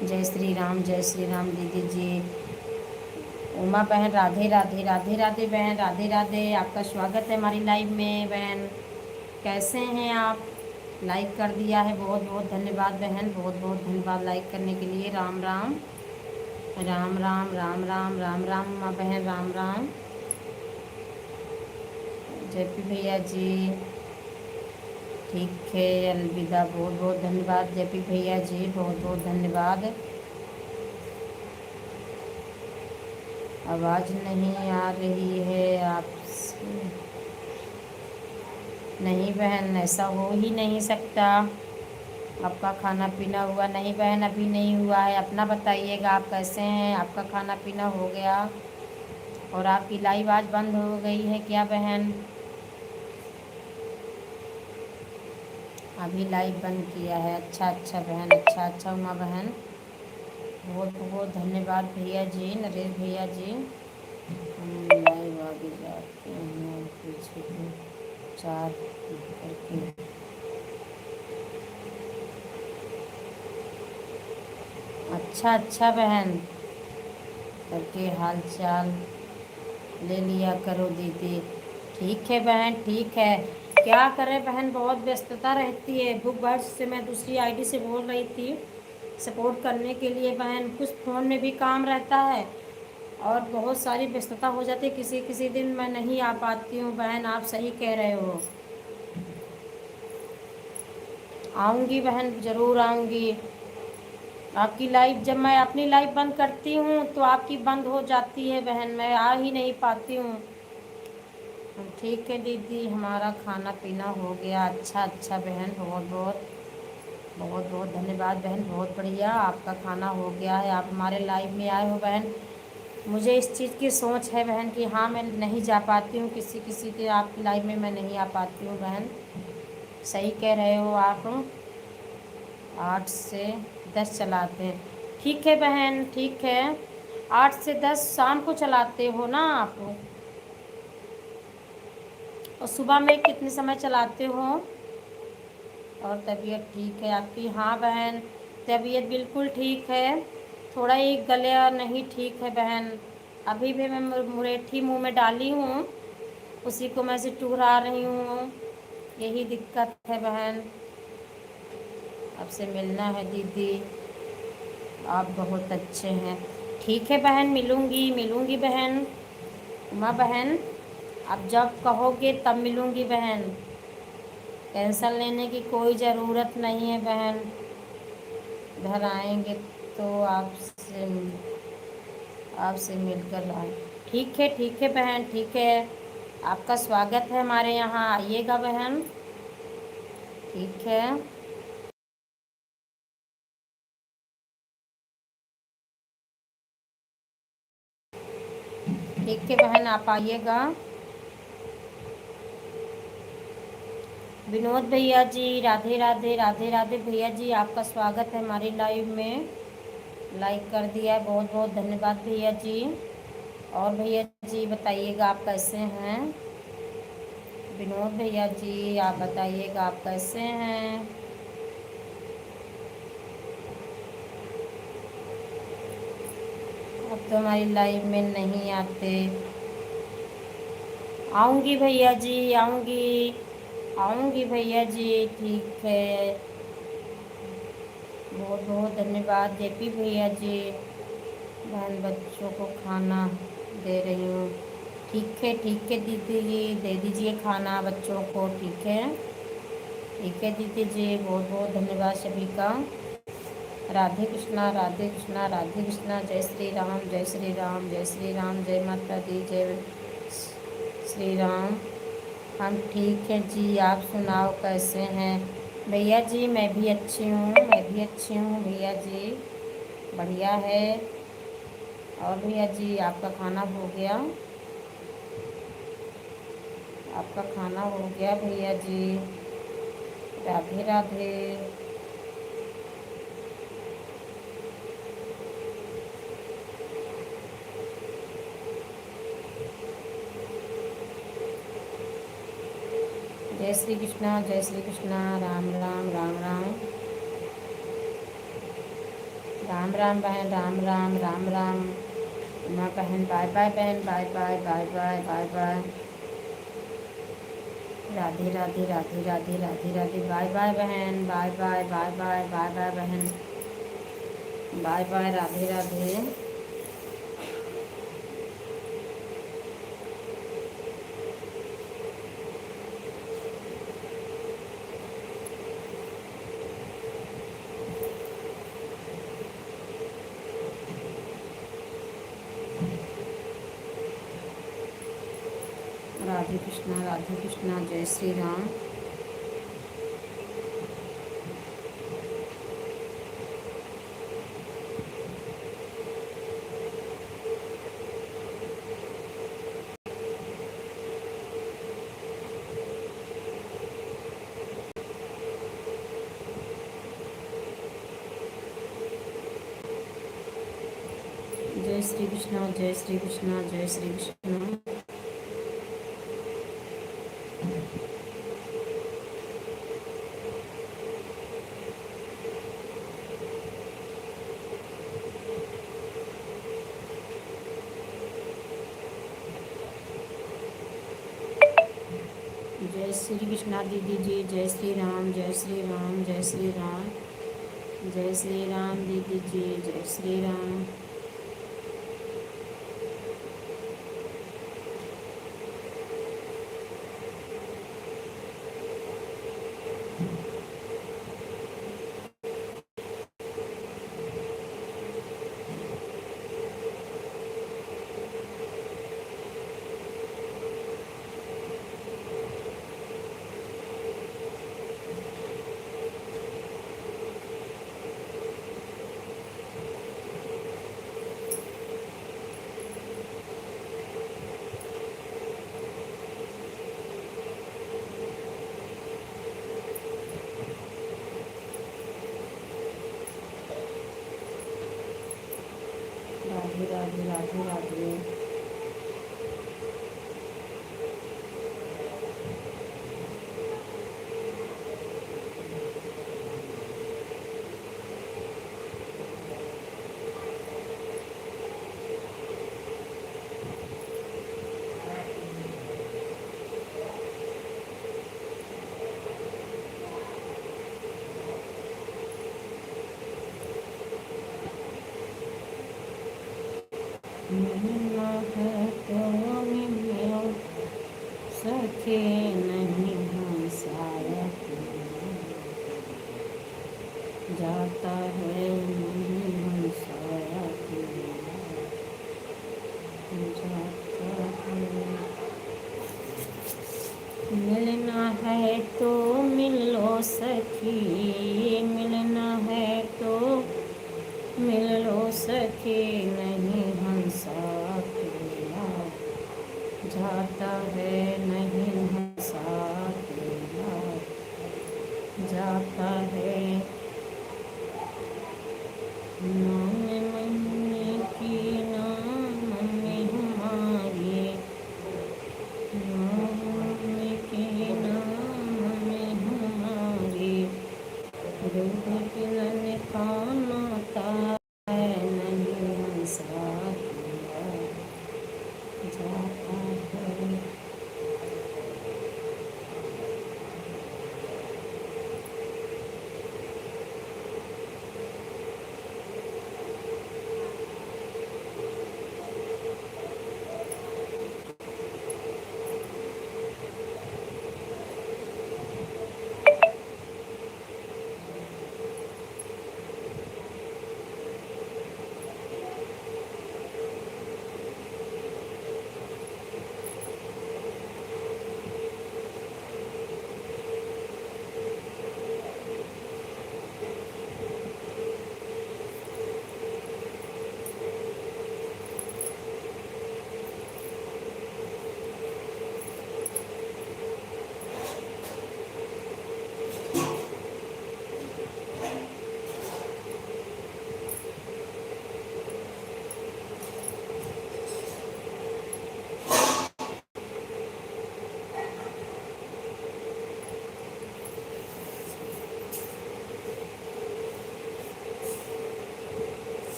जय श्री राम दीदी जी। उमा बहन राधे राधे, राधे राधे बहन, राधे राधे। आपका स्वागत है हमारी लाइव में बहन। कैसे हैं आप? लाइक कर दिया है, बहुत बहुत धन्यवाद बहन, बहुत बहुत धन्यवाद लाइक करने के लिए। राम राम राम राम राम राम राम राम उमा बहन, राम राम। जेपी भैया जी ठीक है, अलविदा। बहुत बहुत धन्यवाद जेपी भैया जी, बहुत बहुत धन्यवाद। आवाज़ नहीं आ रही है आपसे। नहीं बहन, ऐसा हो ही नहीं सकता। आपका खाना पीना हुआ? नहीं बहन, अभी नहीं हुआ है। अपना बताइएगा, आप कैसे हैं? आपका खाना पीना हो गया? और आपकी लाइव आज बंद हो गई है क्या बहन? अभी लाइव बंद किया है? अच्छा अच्छा बहन, अच्छा अच्छा उमा बहन, बहुत बहुत धन्यवाद भैया जी, नरेश भैया जी। हम लाइव आगे जाते हैं पीछे को चार करके। अच्छा अच्छा बहन, करके हाल चाल ले लिया करो दीदी। ठीक है बहन, ठीक है। क्या करें बहन, बहुत व्यस्तता रहती है। बुक बर्ड से मैं दूसरी आईडी से बोल रही थी सपोर्ट करने के लिए बहन। कुछ फ़ोन में भी काम रहता है और बहुत सारी व्यस्तता हो जाती है। किसी किसी दिन मैं नहीं आ पाती हूँ बहन, आप सही कह रहे हो। आऊँगी बहन, ज़रूर आऊँगी। आपकी लाइव, जब मैं अपनी लाइव बंद करती हूँ तो आपकी बंद हो जाती है बहन, मैं आ ही नहीं पाती हूँ। ठीक है दीदी, हमारा खाना पीना हो गया। अच्छा अच्छा बहन, बहुत बहुत बहुत बहुत धन्यवाद बहन, बहुत बढ़िया। आपका खाना हो गया है, आप हमारे लाइव में आए हो बहन। मुझे इस चीज़ की सोच है बहन कि हाँ, मैं नहीं जा पाती हूँ किसी किसी के आपकी लाइव में, मैं नहीं आ पाती हूँ बहन। सही कह रहे हो आप। 8 से 10 चलाते हैं, ठीक है बहन, ठीक है। 8 से 10 शाम को चलाते हो ना आप? और सुबह में कितने समय चलाते हो? और तबीयत ठीक है आपकी? हाँ बहन, तबीयत बिल्कुल ठीक है। थोड़ा ही गला नहीं ठीक है बहन। अभी भी मैं मुरेठी मुंह में डाली हूँ, उसी को मैं से टुहरा रही हूँ। यही दिक्कत है बहन। आपसे मिलना है दीदी, आप बहुत अच्छे हैं। ठीक है बहन, मिलूँगी मिलूँगी बहन। उमा बहन, अब जब कहोगे तब मिलूँगी बहन। टेंशन लेने की कोई ज़रूरत नहीं है बहन। घर आएंगे तो आपसे मिलकर आए। ठीक है बहन, ठीक है। आपका स्वागत है हमारे यहाँ, आइएगा बहन। ठीक है, ठीक है बहन, आप आइएगा। विनोद भैया जी राधे राधे, राधे राधे भैया जी, आपका स्वागत है हमारी लाइव में। लाइक कर दिया है, बहुत बहुत धन्यवाद भैया जी। और भैया जी बताइएगा, आप कैसे हैं? विनोद भैया जी आप बताइएगा, आप कैसे हैं? अब तो हमारी लाइव में नहीं आते। आऊँगी भैया जी, आऊँगी आऊँगी भैया जी, ठीक है। बहुत बहुत धन्यवाद जेपी भैया जी। बहन बच्चों को खाना दे रही हूँ। ठीक है दीदी जी, दे दीजिए खाना बच्चों को, ठीक है दीदी जी, बहुत बहुत धन्यवाद सभी का। राधे कृष्णा राधे कृष्णा राधे कृष्णा। जय श्री राम जय श्री राम जय श्री राम, जय माता दी, जय श्री राम। हम ठीक हैं जी, आप सुनाओ कैसे हैं? भैया जी मैं भी अच्छी हूँ, मैं भी अच्छी हूँ भैया जी, बढ़िया है। और भैया जी आपका खाना हो गया? आपका खाना हो गया भैया जी? राधे राधे। जय श्री कृष्णा जय श्री कृष्णा, राम राम राम राम। राम राम बहन, राम राम राम राम। उमा बहन बाय बाय, बहन bye bye bye bye bye bye. Radhe Radhe Radhe Radhe Radhe Radhe, bye bye बहन, bye bye bye bye bye bye बहन, बाय बाय, राधे राधे। राधे कृष्णा, जय श्री राम। जय श्री कृष्णा, जय श्री कृष्णा, जय श्री कृष्णा। जय श्री कृष्णा दीदी जी, जय श्री राम, जय श्री राम, जय श्री राम, जय श्री राम दीदी जी, जय श्री राम। राधे राधे राधे राधे। मिलना है तो मिलो सके नहीं हम शायद, जाता है नहीं हम शायद, जाता है। मिलना है तो मिलो सखी, मिलना है तो मिल लो सखी, नहीं हम साथ मिला, जाता है नहीं हम साथ मिला, जाता है। नाम मम्मी की नाम मम्मी हमारी, नाम मम्मी की नाम मम्मी हमारी, दूध पिलाने का नाता है, नहीं हम साथ मिला, जाता है।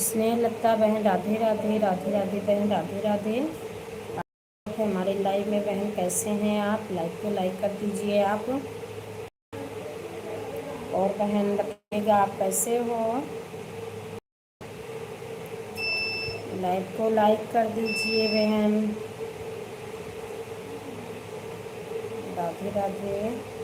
स्नेह लता बहन राधे राधे, राधे राधे बहन, राधे राधे। हमारे लाइव में बहन कैसे हैं आप? लाइव को लाइक कर दीजिए आप। और बहन बताइएगा आप कैसे हो? लाइव को लाइक कर दीजिए बहन। राधे राधे।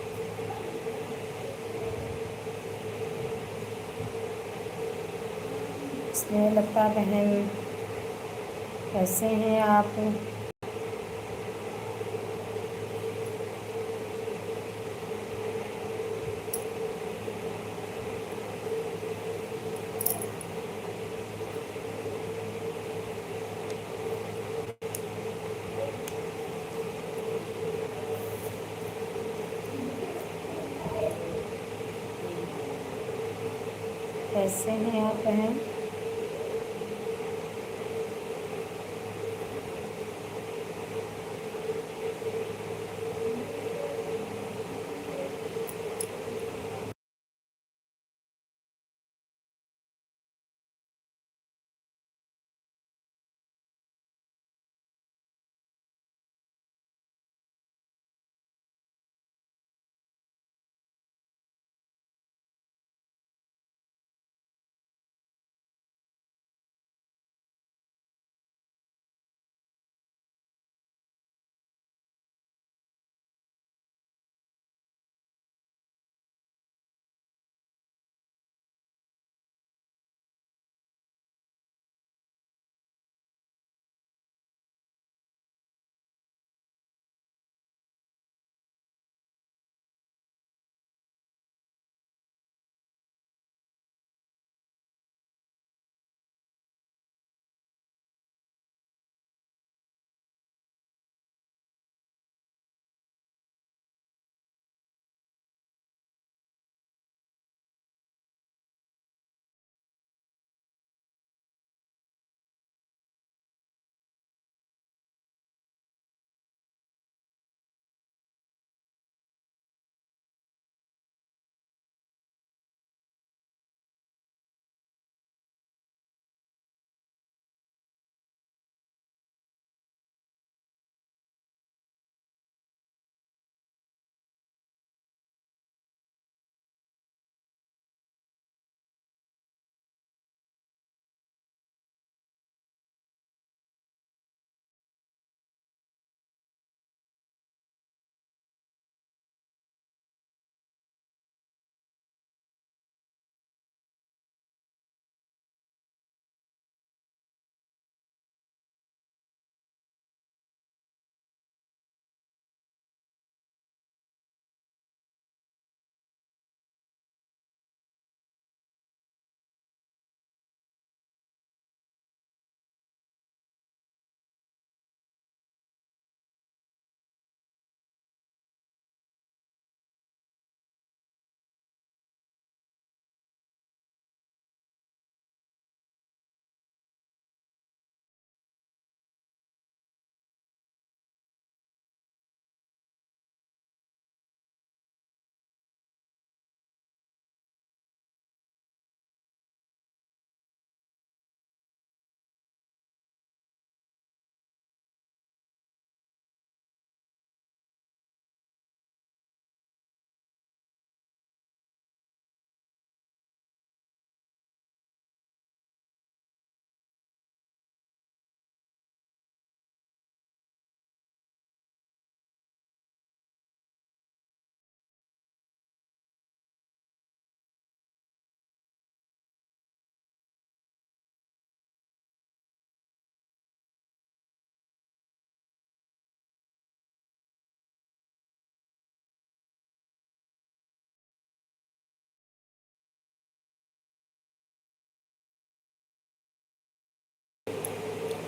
स्नेह लता बहन कैसे हैं आप? कैसे हैं आप बहन?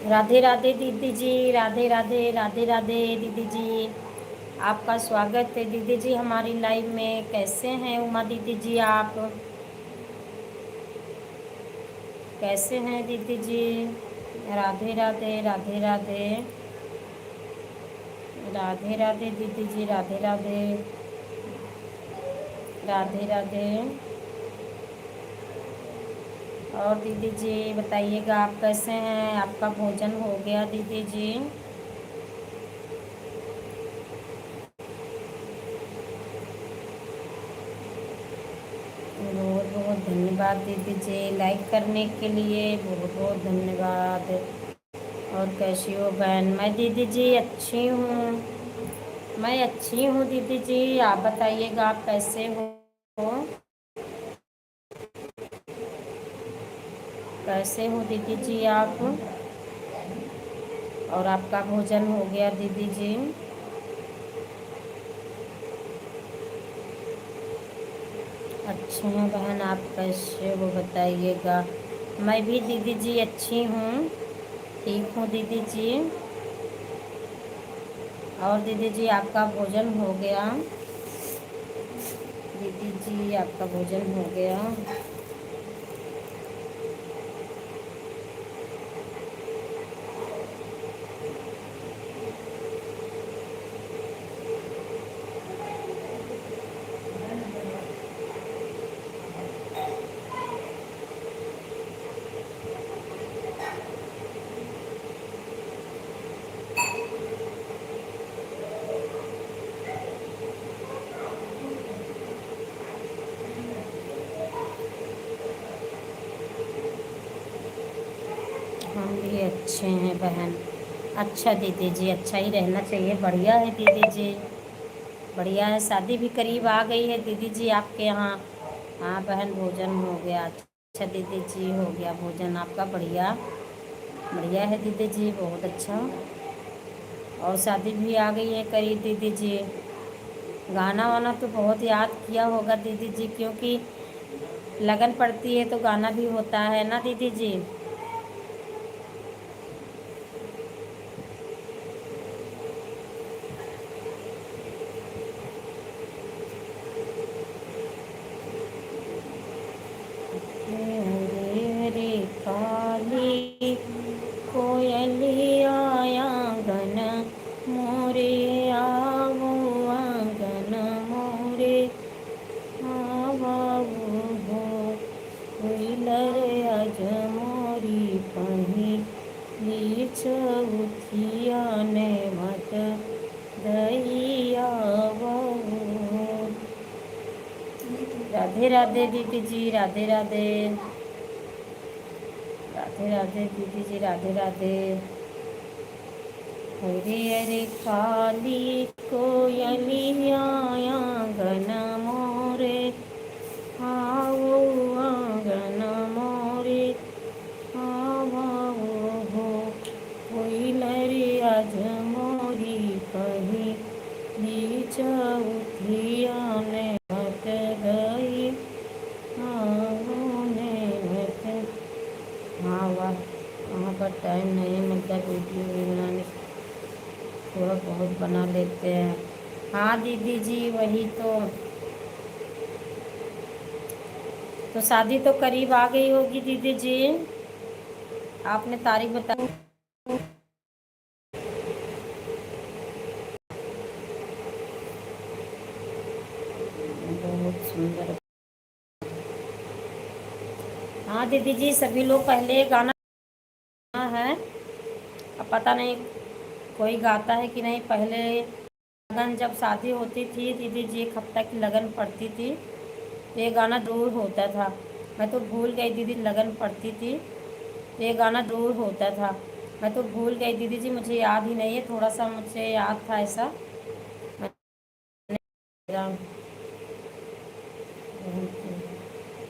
राधे राधे दीदी जी, राधे राधे, राधे राधे दीदी जी। आपका स्वागत है दीदी जी हमारी लाइव में। कैसे हैं उमा दीदी जी आप? कैसे हैं दीदी जी? राधे राधे, राधे राधे, राधे राधे दीदी जी, राधे राधे, राधे राधे। और दीदी जी बताइएगा आप कैसे हैं? आपका भोजन हो गया दीदी जी? बहुत बहुत धन्यवाद दीदी जी लाइक करने के लिए, बहुत बहुत धन्यवाद। और कैसी हो बहन? मैं दीदी जी अच्छी हूँ, मैं अच्छी हूँ दीदी जी। आप बताइएगा आप कैसे हो? कैसे हो दीदी जी आप? और आपका भोजन हो गया दीदी जी? अच्छी हूँ बहन, आप कैसे हो बताइएगा? मैं भी दीदी जी अच्छी हूँ, ठीक हूँ दीदी जी। और दीदी जी आपका भोजन हो गया? दीदी जी आपका भोजन हो गया? हम भी अच्छे हैं बहन। अच्छा दीदी जी, अच्छा ही रहना चाहिए, बढ़िया है दीदी जी, बढ़िया है। शादी भी करीब आ गई है दीदी जी आपके यहाँ। हाँ बहन भोजन हो गया। अच्छा दीदी जी हो गया भोजन आपका, बढ़िया बढ़िया है दीदी जी, बहुत अच्छा। और शादी भी आ गई है करीब दीदी जी। गाना वाना तो बहुत याद किया होगा दीदी जी, क्योंकि लगन पड़ती है तो गाना भी होता है ना दीदी जी। हरे हरे काली कोयलिया आंगन मोरे आवो, आंगन मोरे आवाओ हो। हुइलर अज मोरी पहिली चौथिया ने मत दइया बहू। राधे राधे दीदी जी, राधे राधे, राधे राधे दीदी जी, राधे राधे। हरे हरे काली कोयलिया आंगन मोरे आओ, आंगन मोरे आवाओ हो। कोई लरे आज मोरी कही बीच उठिया ने भट गई ने भट। हाँ वाह, वहाँ पर टाइम नहीं मिलता वीडियो भी बनाने, थोड़ा बहुत बना लेते हैं। हाँ दीदी जी वही तो शादी तो करीब आ गई होगी दीदी जी। आपने तारीख बता। बहुत सुंदर। हाँ दीदी जी सभी लोग पहले गाना है, अब पता नहीं कोई गाता है कि नहीं। पहले लगन जब शादी होती थी दीदी जी, एक हफ्ता की लगन पड़ती थी तो ये गाना जरूर होता था। मैं तो भूल गई दीदी, लगन पड़ती थी तो ये गाना जरूर होता था। मैं तो भूल गई दीदी जी, मुझे याद ही नहीं है। थोड़ा सा मुझे याद था ऐसा।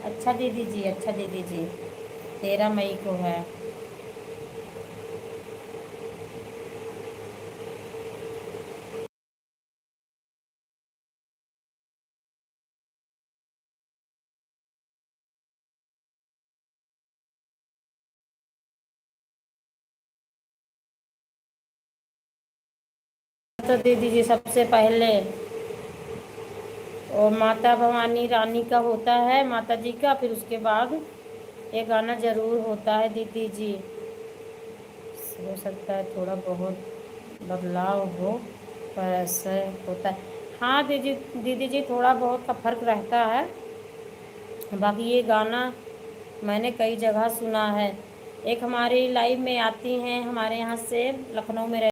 अच्छा दीदी जी, अच्छा दीदी जी, 13 मई को है। तो दीदी जी सबसे पहले और माता भवानी रानी का होता है, माता जी का, फिर उसके बाद ये गाना जरूर होता है दीदी जी। हो सकता है थोड़ा बहुत बदलाव हो, पर ऐसा होता है। हाँ दीदी, दीदी जी थोड़ा बहुत का फर्क रहता है। बाकी ये गाना मैंने कई जगह सुना है। एक हमारी लाइव में आती हैं, हमारे यहाँ से लखनऊ में